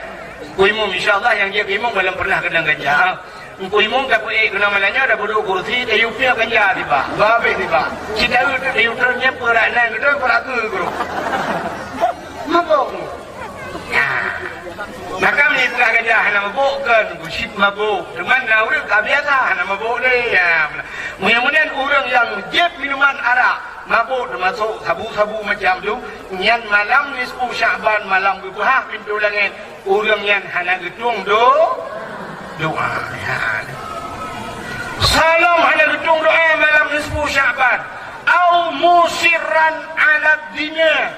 Kuimu insya-Allah yang dia kuimu belum pernah kena ganja. Kuimu tak boleh kena malanya dah bodoh kursi dah yupi ganja tiba. Babe tiba. Kita tu dah yuternya peranan kita peraku guru. Mabuk. Ya. Maka ni pula ganja hana mabuk kan, gusip mabuk. Teman dah orang kabiasa hana mabuk ni. Ya. Mudah-mudahan orang yang jeb minuman arak mabuk termasuk sabu-sabu macam tu. Yang malam nisfu Syaban malam berbuah pintu langit. Orang yang hana gedung doa ya. Salam hana gedung doa malam nisfu Syaban. Au musirran ala dunia.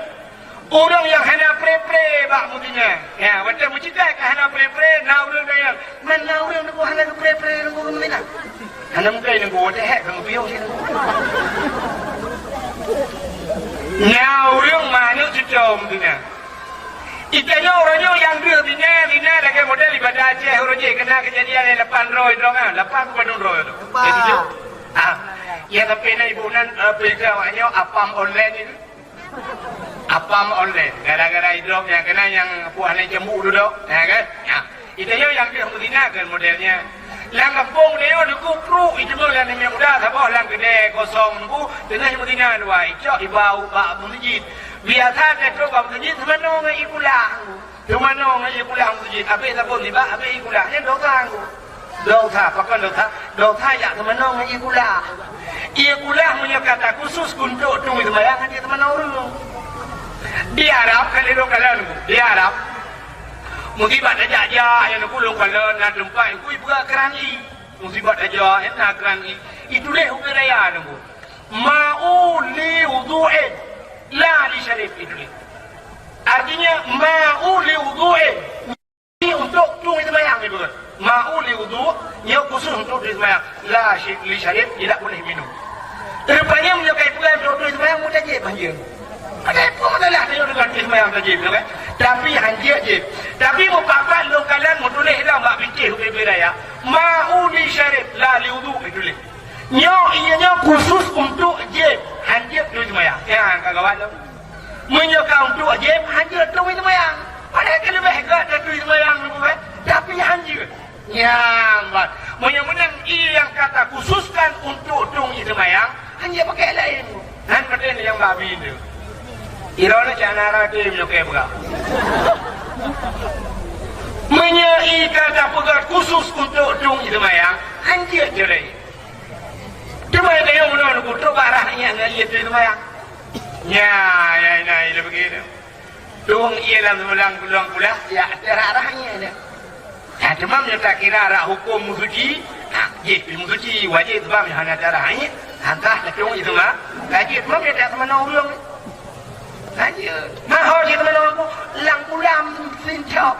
Orang yang hana pre-pre bak mutinya. Ya, macam mucita ke hana pre-pre na orang dia. Mana orang nak hana pre-pre nunggu mana? Hana mungkin nunggu wadah hak nunggu piau sini. Nya orang mana cucu mutinya. Itanya orangnya yang dia bina lagi model ibadah Aceh orangnya kena kejadian yang 8 roy dong ah 8 kepada roy tu. Jadi tu ya tapi na ibu nan pilih awaknya apam online itu. Apam online gara-gara hidrop yang kena yang puan yang jemuk duduk ya kan. Ya. Itanya yang dia menggunakan modelnya. Lang kampung dia ada kupru itu mula ni muda sabah lang gede kosong bu dengan mudina dua icok ibau bak masjid. Biasa dia tu bak masjid semano ngai ikulah. Semano ngai ikulah masjid. Abe sabun tiba abe ikulah ni dosa aku. Dosa pakai dosa ya semano ngai ikulah. Ikulah punya kata khusus untuk tu sembahyang dia semano orang. Di Arab kali dok kalan di Arab musibat aja yang nak pulang kalau nak tempat aku ibu kerani musibat aja yang nak kerani itu leh hukum raya nunggu ma'u li wudu'in la li syarif itu leh artinya ma'u li wudu'in ini untuk tung sembahyang ibu ma'u li wudu' yang khusus untuk sembahyang la li syarif tidak boleh minum rupanya menyukai pulang untuk sembahyang mudah je panjang ada pun adalah dia dengan sembahyang tajib kan tapi hanjir je tapi mupakat lo kalian mutulis dah mak fikir hukum raya ma'u li syarif la li wudu itu leh nyo ianya khusus untuk jeb hanjir tu sembahyang ya kawan lo menyokong untuk jeb hanjir tu sembahyang padahal kalau lebih agak tu sembahyang kan tapi hanjir ya mat mudah-mudahan yang kata khususkan untuk tung sembahyang hanjir pakai lain dan pada yang babi itu irona canara dia menyukai berapa menyai kata pegat khusus untuk dung sembahyang hanjir jerai cuma dia yang menurut kutu barahnya dengan ia tu sembahyang ya ini begitu dung ia dalam sembahyang pulang pula ya terarahnya ya cuma menyata kira arah hukum musuci musuci wajib sebab hanya darahnya entah dung itu mah wajib cuma dia tak semana orang aja. Mahal kita menolong lang pulang sincap.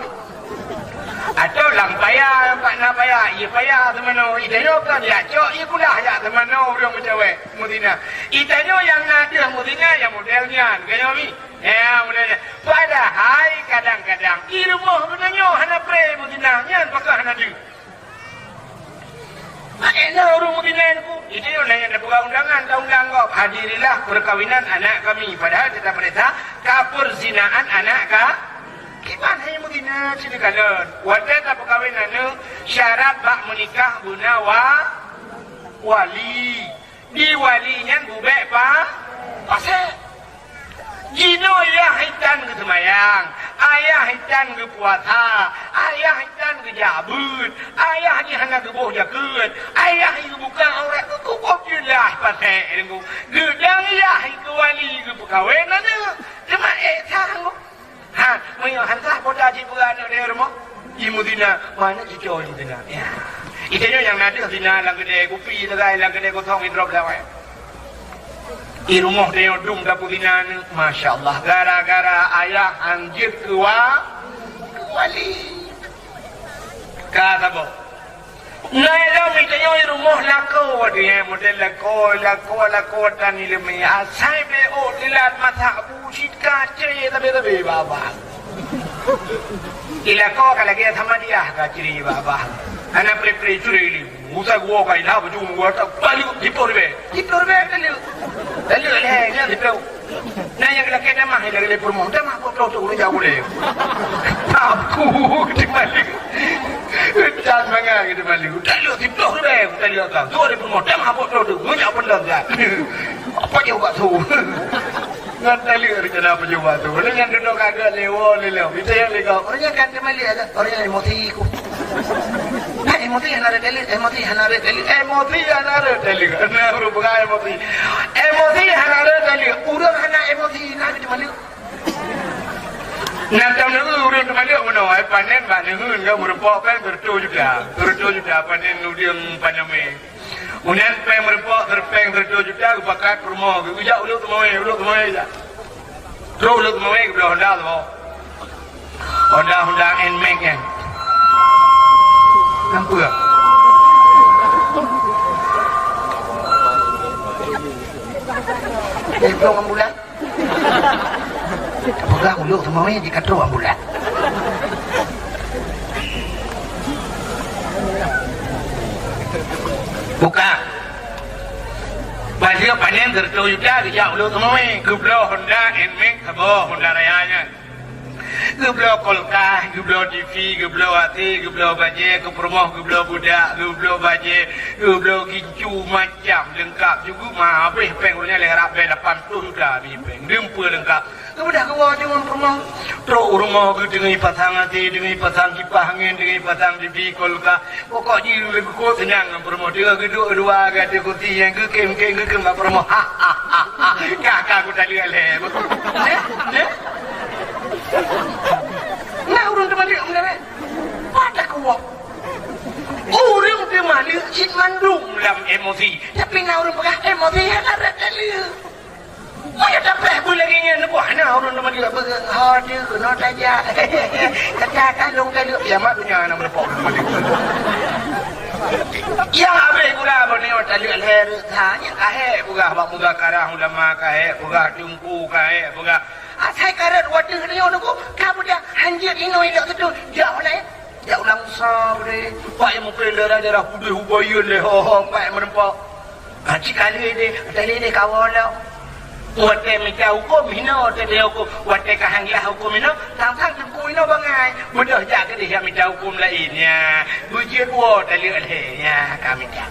Atau lang payah, pak nak payah, ia payah teman-teman. Itanya kan ya, cok, ia pula ya teman-teman orang bercawai Mudina. Itanya yang ada Mudina yang modelnya, kaya ni. Ya, mulanya. Padahal kadang-kadang di rumah benarnya hana pre mudinanya apakah hana di. Enak orang mudinanku. Itu yang nanya buka undangan, undang kau hadirilah perkawinan anak kami. Padahal kita perintah kaperzinaan anak ka. Gimana yang mudina sini kalian? Wadah perkawinan itu syarat bak menikah guna wali. Di walinya bubek pasal. Jino ayah hitan ke semayang, ayah hitan ke puasa, ayah hitan ke jabut, ayah ni hana ke boh jakut, ayah itu bukan orang ke kukop jelas pasal itu. Gedang ayah itu wali ke perkawinan itu, cuma sang. Ha, mungkin hantar poda cipuran dari rumah. Di Mudina mana cucu di Mudina? Ya, itu yang nanti Mudina lang kedai kopi, lang kedai kosong hidrop lawai. Di rumah dia dum dapudinan, masya Allah, gara-gara ayah anjir wali. Kata boh, naik dah mikirnya di rumah lako dia model lako dan ilmu asai beo dilat mata busit kaca tapi baba. Ilako kalau kita sama dia kaca baba. Anak pre curi musa gua kai dah baju gua tak balik dipor be telu leh dipor nah yang lagi nama lagi permong dah mah foto tu udah jauh leh aku di balik jangan mangga gitu balik telu dipor be telu kan tu ada permong dah mah foto tu udah benar dah apa juga tu ngan telu rencana apa juga tu orang yang duduk agak lewo itu yang lega orang yang kan kembali ada orang yang emosi ikut emosi hanare teli na rubuga emosi hanare teli urang hana emosi na di mali na tamna urang mali ono ai panen ba ne hun ga murpo pen bertu juga panen nudiam paname unan pe murpo terpeng bertu juga bakat promo uja uluk moe ja uluk moe blo Honda Nmax kan lampu ya? Belum ambulan? Apakah uluk semuanya dikatro ambulan? Bukan. Pasal panen tertujuh dia uluk semuanya. Kublo Honda Nmax, kabur Honda Rayanya. Geblo kolkah, geblo TV, geblo hati, geblo baje, kepermoh, geblo budak, geblo baje, geblo gincu macam lengkap juga mah habis pengurnya leherap be 80 sudah habis peng. Dempur lengkap. Kemudian kau dengan permoh, terus rumah ke dengan pasang hati, dengan pasang kipas angin, dengan pasang TV kolkah. Pokok jiru lebih kau senang permoh. Dia geduk dua gade putih yang ke kem permoh. Kakak aku tak lihat leh. Nah urang temali amna pada kuat urang temali cik mandung dalam emosi tapi nah urang pegah emosi ada kali oh ya dapat boleh ngene buah nah urang temali hadir kena saja kata long kali ya mak dunia nak berpok yang abe gula bone tali leher tanya kahe buga bak buga karah ulama kahe buga tungku kahe buga asai karat wadah ni orang ko kamu dah hanjir inoi dak tu jauh lah ya ulang sah bre pak yang mungkin darah putih hubayun le ho pak menempak haji kali ni kawal lah wate minta hukum hino tadi hukum wate kahanglah hukum hino tang jumpu hino bangai mudah jaga dia minta hukum lainnya bujir wo tali alhnya kami dah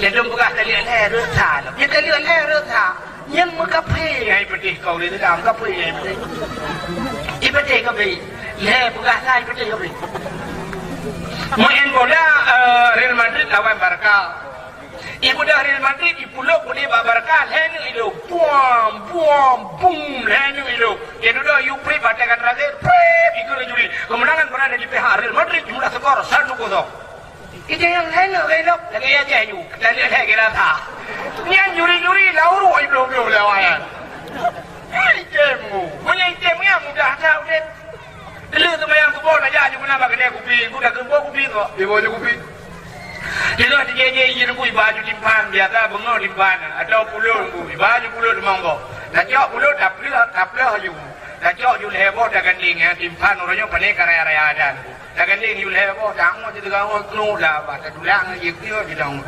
ledom buka tali alher rutha ya tali alher rutha yang mengkapai yang putih kau ni dalam kapai yang putih ipatih kapai leh buka lah ipatih kapai main bola Real Madrid lawan Barca ibu dah Real Madrid ipuluk boleh Barca lenu itu bum lenu itu yang dah Upri batakan terakhir ikut juri kemenangan berada di pihak Real Madrid jumlah skor 1-0 itu yang lenu kelok lagi aja you kita lihat kira tak yang juri lauru belum lawan itemu punya itemu yang mudah tahu deh dulu tu yang kubur aja cuma nak kedai kopi aku dah kembur kopi tu dia bawa kopi Jadi dia je nunggu baju timpan biasa bengok timpan atau pulut nunggu baju pulut monggo. Dah jauh pulut dah pelak you. Dah jauh you lebo dah ganding timpan orangnya pandai karya-karya ada. Dah ganding you lebo dah mau jadi kau kenu dah bahasa tulang je dia di dalam.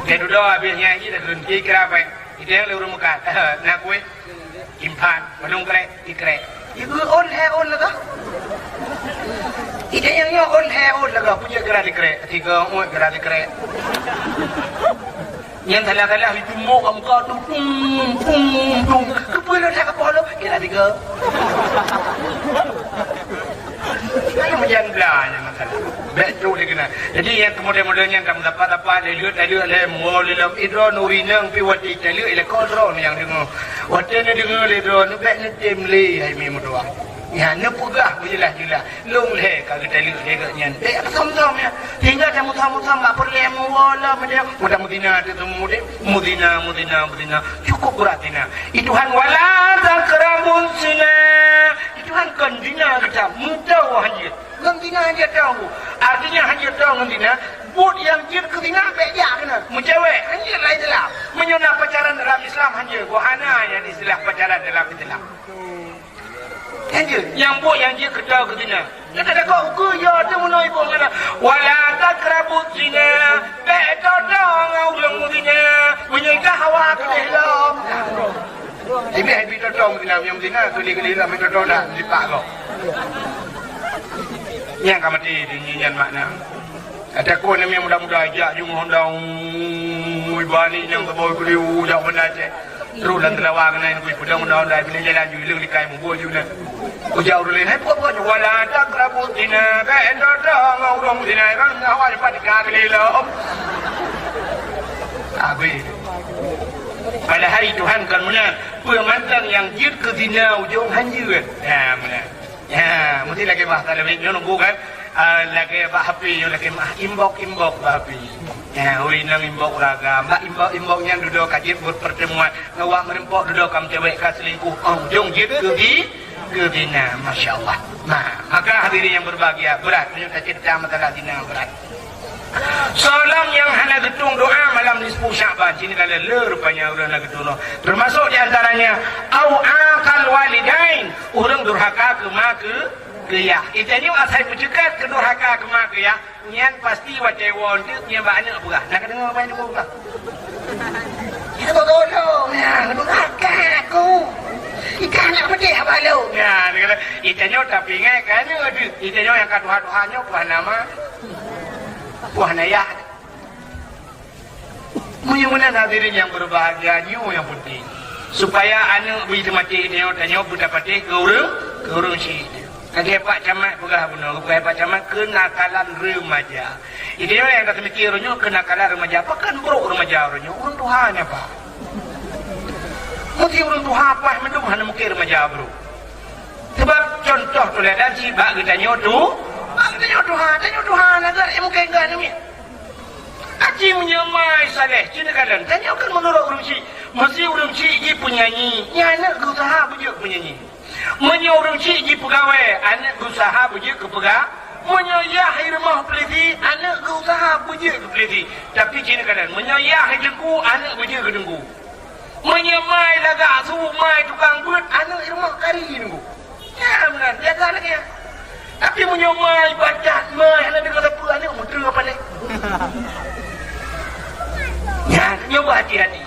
Dia dulu habisnya ini dah berhenti kerapa? Itu yang lewat muka. Nak kue timpan menung kerek dikerek. Ibu on lah kah? Itu yang on lah kah? Punya gerak dikerek. Tiga gerak dikerek. Yang telah itu mau kamu kau tu pung. Kepulah tak kepala. Gerak tiga. Kalau macam belanya masalah. Betul dia kena. Jadi yang kemudian-kemudiannya kamu dapat lihat lemol dalam idro nurinang piwati tali ile kontrol yang dengar. Watenya dengar idro nu bek nu temli hai mi mudua. Ya nu pugah jelas. Long le ka tali le ka nyan. Som-som ya. Hingga kamu sama-sama mak perlemu wala macam mudah-mudahan itu mudina. Cukup beratina. Ituhan wala takrabun zina. Ituhan kandina kita mudah hanya. Ngendina dia tahu. Artinya hanya tahu ngendina. Buat yang jid ketina beja kena. Mencewek hanya lain dalam. Menyona pacaran dalam Islam hanya. Wahana yang istilah pacaran dalam Islam. Hanya yang buat yang jid ketina. Dia kata kau ke ya tu menoi pun kena. Wala takrabut zina. Beto dong ulang zina. Menyikah hawa kedelam. Ibu totong zina yang zina keli-keli lah totong dah dipak kau. Yang kamu di nyanyian makna. Ada kau ni yang muda-muda ajak jung hondang ibani yang terbawa kuliu jauh benda je. Terus dan terlawa kena yang kuih pedang muda-muda bila jalan juiling di kai mubuh juga. Ujau dulu ni, pokok wala takrabut zina, beendodong orang zina kan awak cepat dikali lom. Abi. Pada hari Tuhan kan mana pemantan yang jid ke zina ujung hanjir. Ya mana. Ya, mesti lagi bahasa lebih nunggu kan. Lagi bah api, lagi mah imbok bah api. Ya, urinang imbok raga, mbak imboknya duduk kajit buat pertemuan. Ngawak merempok duduk kam cewek ka selingkuh. Ujung jid ke zina, masya Allah. Nah, maka hadirin yang berbahagia berat. Menyukai cerita masalah zina berat. Solam yang hana getung doa malam nisfu Syaban. Sini kalau rupanya orang nak getung. Termasuk di antaranya au akal walidain, orang durhaka ke mak ke ya. Itanya asal pucekat ke durhaka ke mak ke ya. Nyan pasti wacewon tu nya banyak buah. Nak dengar apa yang buah. Kita tolong ya, durhaka aku. Ikan nak pedih balu. Ya, dia kata itanya tapi ingat kan ada. Itanya yang katuha-tuhannya buah nama buah naya. Mudah-mudahan hadirin yang berbahagia yang penting supaya anak bisa mati dia tanya budak pati ke urang si. Kata Pak Camat pegah benar, Pak Camat kenakalan remaja. Itu yang kata mikirnya kenakalan remaja. Apa kan bro remaja orangnya? Orang Tuhan apa? Mesti orang Tuhan apa? Mendung hanya mukir remaja bro. Sebab contoh tu lihat dan si bak kita nyotu. Tanya Tuhan agar mungkin enggak ni. Aji menyamai saleh cina kalan. Tanya kan menurut orang si, mesti orang si je penyanyi. Ya anak berusaha bujuk penyanyi. Menyo orang si je pegawai, anak berusaha bujuk ke pegawai. Menyo ya rumah peliti, anak berusaha bujuk ke peliti. Tapi cina kalan, menyo ya dengku, anak bujuk ke dengku. Menyamai lagak su mai tukang buat, anak rumah kari dengku. Ya benar, jaga anaknya. Tapi menyamai badat mai hana dengar apa anak muter apa ni. Ya, nyoba hati-hati.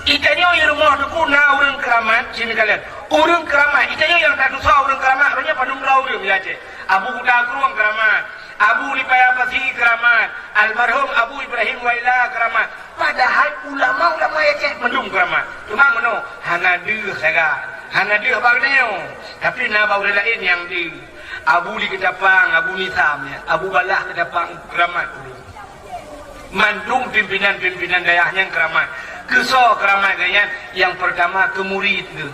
Itanya yang rumah tu na orang keramat sini kalian. Orang keramat, itanya yang tak dosa orang keramat, orangnya pandung lau dia biasa. Abu Dagru orang keramat, Abu Lipaya Pasih keramat, almarhum Abu Ibrahim Waila keramat. Padahal ulama ya cek mendung keramat. Cuma meno hana deuh saga. Hana deuh bagdeo. Tapi na bau lain yang di Abu Li Kedapang, Abu Nisam ya, Abu Balah Kedapang keramat dulu. Mandung pimpinan dayahnya keramat. Kesok keramat dayah yang pertama ke murid tu.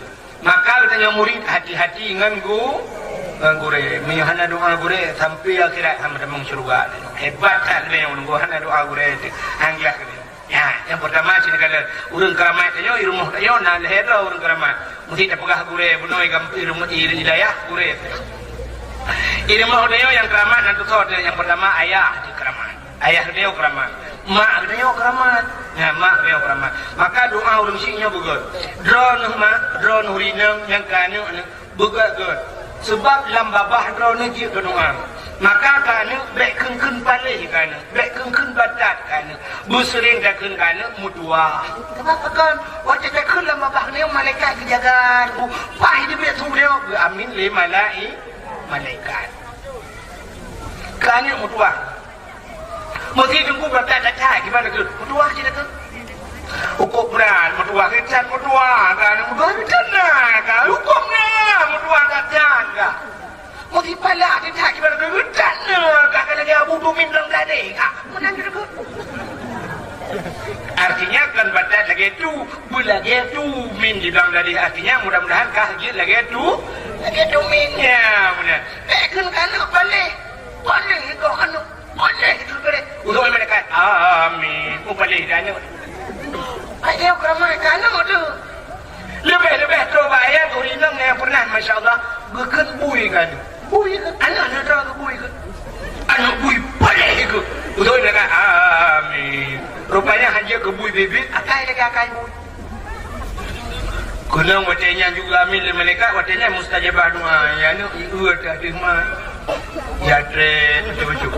Maka tanya murid hati-hati dengan gure. Menyahana doa gure sampai akhirat hamba demang syurga. Hebat kan dia menunggu hana doa gure itu. Angglah ya, yang pertama sini kala urang keramat tanya rumah tanya na leher urang keramat. Mesti tak pegah gure bunoi rumah hidayah gure. Ilmu dia yang keramat nanti yang pertama ayah di keramat. Ayah dia keramat. mak dia keramat. Ya mak dia keramat. Maka doa urang siknya begut. Drone mak, drone hurinang yang kana begut gut. Sebab lam babah drone je doa. Maka kana bek keun palih kana, bek keun badat kana. Busering dah keun kana mutua. Kenapa kan? Wajah dah keun lam babah ni malaikat kejagaan. Pai dia bek tu dia. Amin li malaikat. Kana mutua. Mesti tunggu badat dah cai gimana tu? Mutua je dah tu. Hukum beran mutua kecan mutua kana mutua kecan kan. Hukum na mutua kecan kan. Mesti pala dia cai gimana tu? Kecan kan kalau dia butuh minum tadi kan. Mana gitu. Artinya kan badat lagi tu, lagi tu min di dalam tadi artinya mudah-mudahan kahjir lagi tu minnya benar. Kan balik. Balik kau kan. Boleh itu boleh. Untuk mereka. Amin. Boleh dana. Ayah keramai kanang tu. Lebih tu bayar tu inang yang pernah masya-Allah gekan bui kan. Bui kan. Anak dah ke bui kan. Anak bui boleh ke. Untuk mereka. Amin. Rupanya hanya ke bui bibit akai bui. Kena watanya juga amin mereka watanya mustajabah doa. Ya nu iu ada mah. Ya tre betul.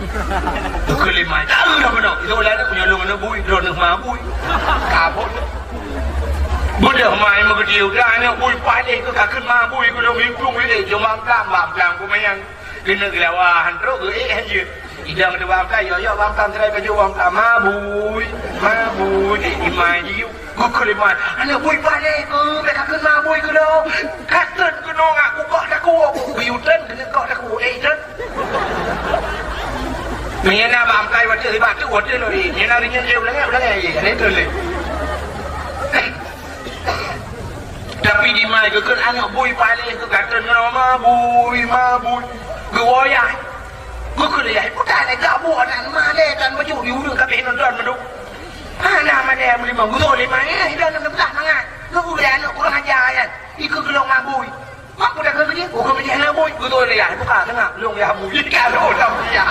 Tu kelima. Tahu dah benar. Itu lah nak punya long nak bui, drone mabui. Kabut. Budak mai mengerti udah anak bui palih ke kakek mabui ke long hitung ni cuma bam ku mayang. Kena gelawahan terus ke hanje. Idang tu bam kai yo bam tam try baju bam tam mabui. Imai jiu. Ku kelima. Anak bui palih ke kakek mabui ke long. Katen ke nong aku kok dak ku biutan kena kok dak ku dan Mengena bam kai wadah hebat tu wadah lori. Mengena ringan je ulang ni tu le. Tapi di mai ke kan anak bui paling ke kata nama bui. Geoyah. Ku kuliah putan agak buat dan male dan baju di urang kabeh nonton menduk. Mana mana melima guru lima ni dah nak belah mangat. Ku dah anak kurang ajar kan. Ikut gelong mabui. Mak dah kerja, bukan kerja nak bui. Guru dia buka tengah long ya bui kalau dah dia.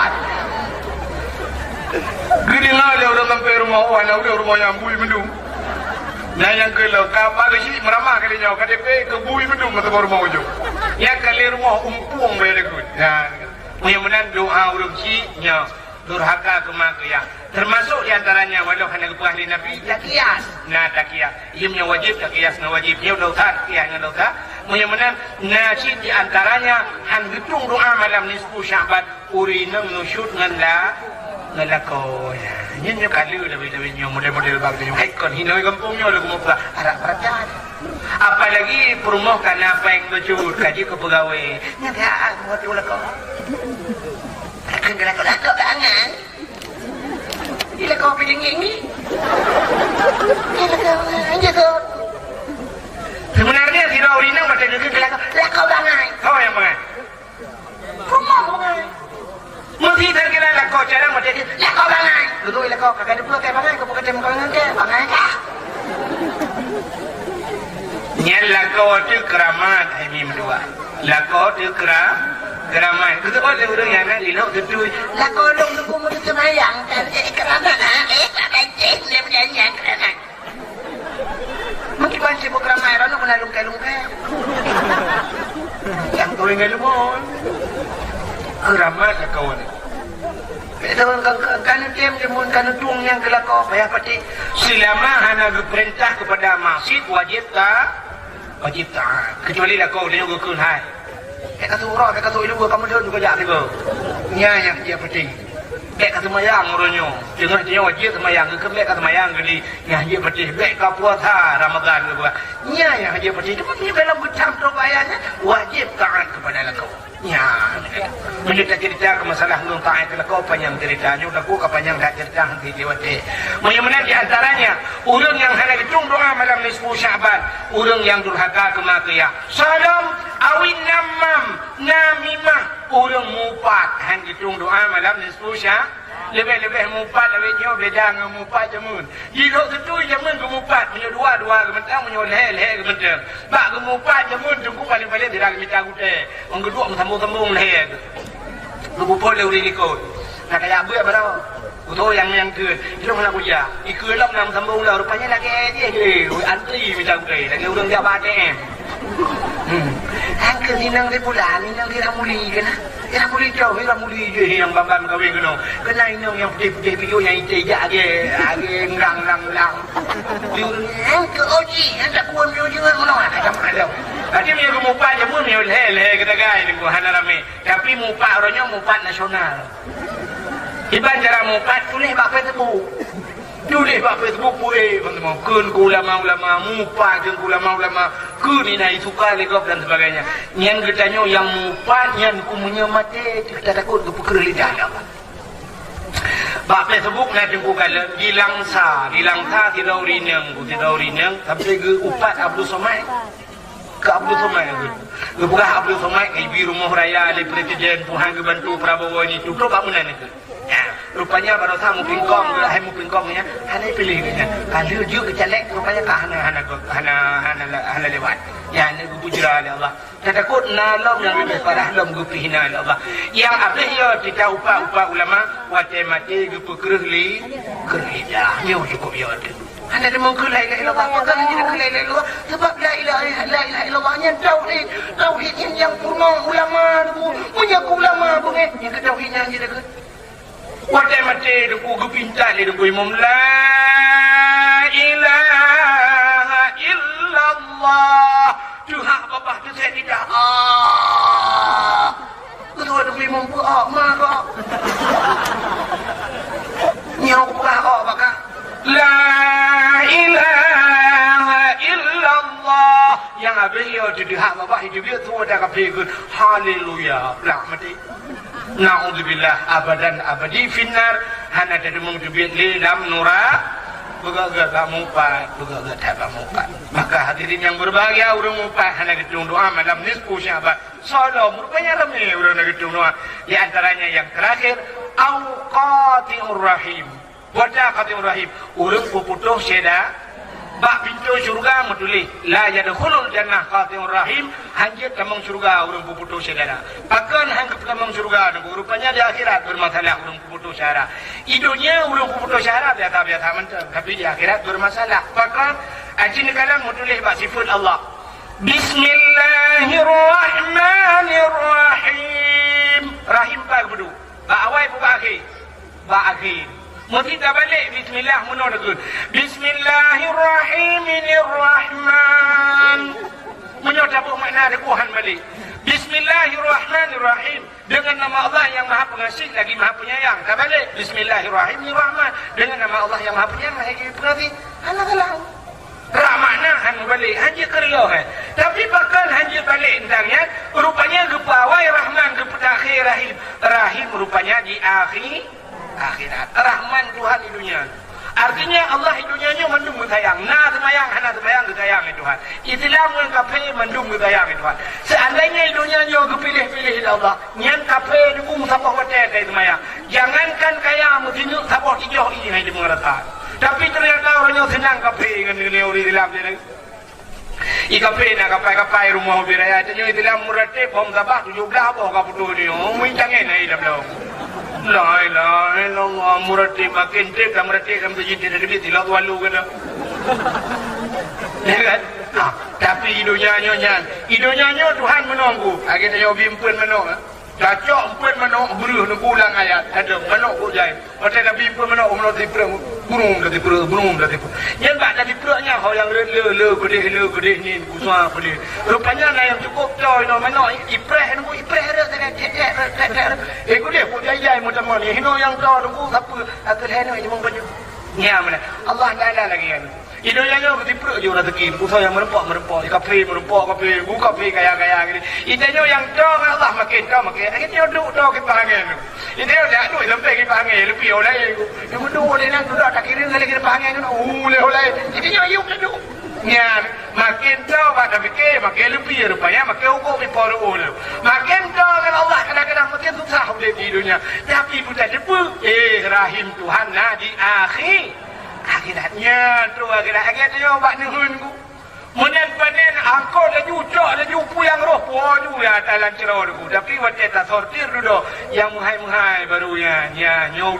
Gini ngale orang sampai rumah orang ada rumah yang bui mendung. Nah yang kalau kapal sih meramah kali nyawa KDP ke bui mendung atau rumah ujung. Yang kali rumah umpung berikut. Ya, mudah-mudahan doa urung si nya durhaka kemakya. Termasuk diantaranya walau hanya kepuas di Nabi takiyas. Nah takiyas, iamnya wajib takiyas na wajib. Ia udah takiyas na udah. Mudah-mudahan nasi diantaranya han hitung doa malam nisfu Syaban urinang nusyud nganda ngalako ya. Nyenyo kali lebih nyo model-model bagus nyo. Hai kon hinoi kampungnya lagu mau harap perhatian. Apalagi perumoh karena apa yang lucu kaji ke pegawai. Nyata buat ulah kau. Akan gelak-gelak banget. Gila kau pilih ini. Gila kau aja kau. Sebenarnya si Raulina macam itu gelak-gelak banget. Kau yang banget. Perumoh banget. Mesti terkira lakau cara macam ni. Lakau bangai. Duduk lakau kakak dua kayak bangai. Kau bukan tembak dengan dia. Bangai kah? Yang lakau tu keramat. Ini berdua. Lakau tu keramat. Kita ada orang yang nak linok tu. Lakau dong tunggu mulut semayang. Keramat. Tak cek. Dia berjanjian keramat. Mungkin masih bukan keramat. Orang nak lungkai-lungkai. Yang kau ingat lumon. Keramat kawan. Itu kan tim jemun kan tung yang kelakau payah pati. Selama hana perintah kepada masjid wajib tak? Kecuali lah kau dia gukun hai. Kata surah, kata ilu kamu dah juga jak tiba. Nya yang dia pati. Kata semayang orangnya. Jangan dia wajib semayang ke kata semayang kali. Yang dia pati baik ka puasa Ramadan ke. Nya yang dia pati itu punya dalam becam tu bayarnya wajib taat kepada lakau. Ya, mencerita cerita ke masalah belum taat kalau kau panjang ceritanya, udah kau panjang dah cerita nanti lewati. Mana di antaranya, orang yang hendak hitung doa malam nisfu Syaban, orang yang durhaka ke makiya. Salam awin namimah, orang mupat hendak hitung doa malam nisfu Syaban. Lebih-lebih mupat lebih jauh beda dengan mupat jamun. Jika tu jamun ke mupat, punya dua ke mentang, punya leh ke mentang. Bak ke mupat jamun tunggu paling-paling tidak minta gute. Orang kedua sambung leh. Lupa boleh uri ikut. Nak kaya apa berapa? Betul yang ke itu mana punya ikut lam nam sambung lah rupanya lagi dia antri macam ke lagi orang dia badem angker ninang dia pula ninang dia ramuli kena dia ramuli jauh dia ramuli je yang bambam kawin kena ninang yang putih-putih video yang ijak age ngang dia angker oji hendak kuat dia jangan mana macam mana Tadi dia mupa je pun dia leh kata gay ni bukan rame tapi mupa orangnya mupa nasional Iban cara mupat tulis bak Facebook. Tulis bak Facebook boleh teman-teman. Kun ulama-ulama mupat jeung ulama-ulama kun ini suka legop dan sebagainya. Nyan getanya yang mupat nyan kumunya mati kita takut ke perkara lidah apa. Bak Facebook na jengku kala dilangsa tidak urinang sampai ke upat Abdul Somad. Ke Abdul Somad ke bukan Abdul Somad ke biru rumah raya oleh presiden Tuhan kebantu Prabowo ini tu bak mana ni rupanya baru tahu mau pingkong lah mau pingkongnya hanya pilih kan kalau juga kecelek rupanya hana lewat ya ni bujra oleh Allah takut nalom yang lebih parah lom gupihina oleh Allah yang apa ya kita upa ulama wate mati gupu kerli kerja ni cukup ya hana dia mungkin la ilaha illallah bukan hanya la ilaha illallah sebab la ilaha illallah nya tauhid yang purna ulama punya ulama bunge yang tauhidnya je dekat Wadai mati dengku gepintal dengku imam la ilaha illallah Tuhan bapak tu saya tidak ketua dengku imam pun marah nyok buka bakal la ilaha illallah yang habis ya Tuhan bapak hidup dia tu ada kapikun haleluya lah mati Na'udzubillah abadan abadi finnar hana ada mengdubit lilam nura begak mupat maka hadirin yang berbahagia orang mupat hana gedung doa malam nisfu Syaban salam rupanya ramai orang nak gedung doa di antaranya yang terakhir auqatiur rahim wadaqatur rahim orang puputuh seda bak pintu syurga metulis la yadkhulul jannah qati'ur rahim hanjat tamang syurga urang puputuh saudara akan hanggap tamang syurga rupanya di akhirat bermasalah urang puputuh syara idunya urang puputuh syara biasa mentah tapi di akhirat bermasalah maka ajin kalang metulis bak sifat Allah Bismillahirrahmanirrahim rahim pak bedu bak awal bak akhir Mesti tak balik Bismillah menurut Bismillahirrahmanirrahim menyodabuk makna Tuhan balik Bismillahirrahmanirrahim dengan nama Allah yang maha pengasih lagi maha penyayang tak balik Bismillahirrahmanirrahim dengan nama Allah yang maha penyayang lagi pengasih anak-anak makna hanya balik hanya kerja tapi bakal hanya balik entangnya rupanya kepawai Rahman kepada Rahim rupanya di akhirat Rahman Tuhan di dunia artinya Allah di dunianya mendung sayang hana semayang sayang Tuhan Islam yang kafe mendung sayang Tuhan seandainya di dunianya kepilih-pilih Allah nyan kafe dukung sabah wate semayang jangankan kaya mesti sabah hijau ini hanya mengerti tapi ternyata orangnya senang kafe dengan orang Islam dia ikape na kapai rumah biraya tanyo Islam murate bom sabah 17 apa ka putu dia muncangin ai dalam la ilaha illallah murati makin tek murati kam jadi lebih tilat walu kena tapi hidupnya Tuhan menunggu akhirnya yo bimpun menung cacok empun menung beruh nu ulang ayat ada menung ujai hotel bimpun menung umno di burung dari yang bak dari perutnya hal yang le gede ni kusah boleh rupanya yang cukup coy no menung ipreh ada gede pun jai macam mana hino yang coy nunggu apa aku heno ini mengbanyak nya mana Allah ada lagi kan Idenya berarti perut je orang tekin. Usaha yang merempok. Kafe, buka kafe kaya-kaya gini. Idenya yang dong Allah makin. Akhirnya duduk ke panggil. Ini dia duduk sampai ke panggil. Lebih oleh. Yang duduk dia nak duduk tak kira lagi ke panggil. Oleh. Idenya yuk duduk. Nyan, makin tahu pada fikir, makin lebih rupanya, makin hukum diporu ulu. Makin tahu kalau Allah kadang-kadang makin susah di dunia. Tapi bukan depu. Rahim Tuhan lah di akhiratnya tu akhiratnya bak nuhun ku. Munen panen angkau laju ucok ada jupu yang roh poju ya talan cerah tu. Tapi waktu tak sortir dulu yang muhai barunya nya nyo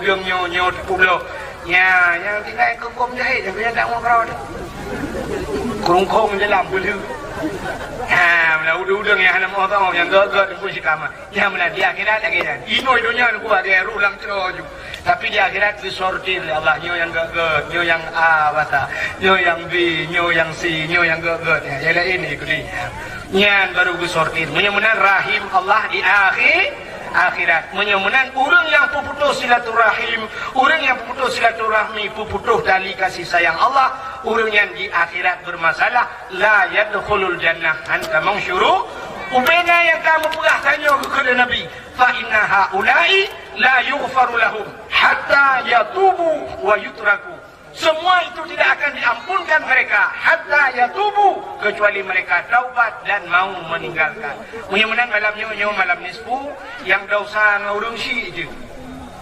pulau. Ya, yang tinggal kongkong jahit yang punya tak ngobrol tu. Kongkong je lampu tu. Mana udang yang nak mau tahu yang gagak pun si kama. Yang mana di akhirat lagi dah. Ino dunia ni buat dia rulang ceroju. Tapi di akhirat disortir oleh Allah. Nyo yang gagak, nyo yang A bata, nyo yang B, nyo yang C, nyo yang gagak. Ya, ialah ini kudi. Nyan baru disortir. Mudah-mudahan rahim Allah di akhirat. Mudah-mudahan orang yang putus silaturahim, orang yang putus silaturahmi, putus tali kasih sayang Allah, orang yang di akhirat bermasalah, la yadkhulul jannah. Anta mangsyuru. Ubena yang kamu pernah tanya kepada Nabi, fa inna haula'i la yughfaru lahum hatta yatubu wa yutraku. Semua itu tidak akan diampunkan mereka hatta yatubu, kecuali mereka taubat dan mau meninggalkan. Mudah-mudahan malamnya malam nisfu yang dosa ngurung si je.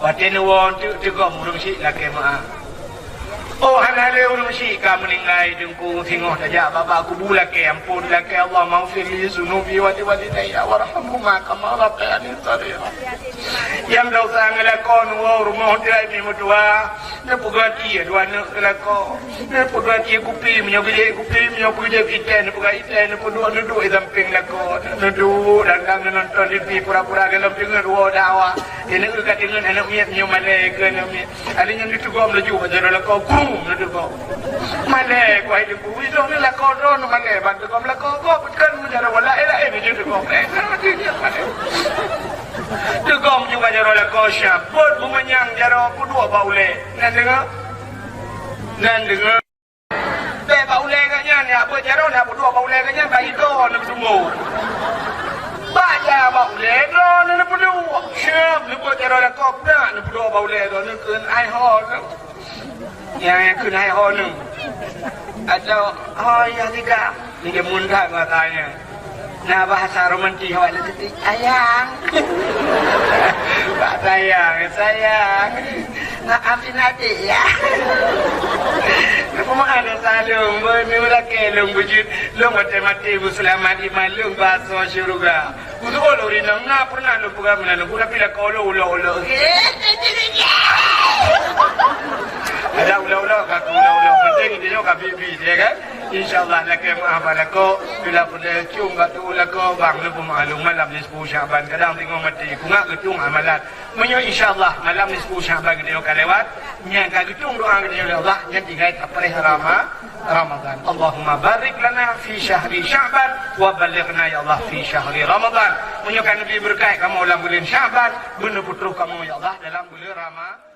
Waten won tegak urung si laki maaf. Oh hanale urung si ka meninggal dengku tengok saja bapa aku bulak ke ampun laki Allah maghfir li zunubi wa walidayya warhamhuma kama rabbayani shaghira. Yang dosa ngelakon wa rumah dia ni mutua ne pugati dua ne ngelakon ne pugati kupi menyobili kupi menyobili kita ne pugai kita ne puduk ne duk samping lakon ne duk dan nonton TV pura-pura dalam dengar dua dakwah ini dekat dengan anak miat nyomalai ke anak miat alinya ni tugam laju bajar lakon ne duk malai ko ai duk wido ne lakon ron malai bantu kom lakon ko kan menjara wala elak ni je duk Tegom juga jaro la kosya. Bot menyang jaro kedua baule. Nan dengar? Be baule kanya ni apa jaro nak kedua baule kanya bagi do nak tunggu. Baja baule do nak perlu. Syam ni bot jaro la kopna nak kedua baule do nak keun ai ho. Yang keun ai ho ni. Atau oh ya tidak. Ni dia muntah katanya. Nah bahasa romantis awak letik sayang. Pak sayang. Maafin adik ya. Apa ada salung menurut kelung wujud long mati bu selamat imalung bahasa syurga. Untuk olorin na pernah lu program na lu tapi la kolo ulo. Ada ulo kaku ulo penting dia ka bibi dia kan. InsyaAllah laki maaf lako bila pada cium batu lako bang lu pemaklum malam nisfu Syaban kadang tengok mati kunga getung amalan menyo insyaAllah malam nisfu Syaban kita akan lewat nya ka getung doa kita Allah nya tiga april Ramadan Allahumma barik lana fi syahri Syaban wa balighna ya Allah fi syahri Ramadan menyo kan lebih berkah kamu dalam bulan Syaban benar putra kamu ya Allah dalam bulan Ramadan.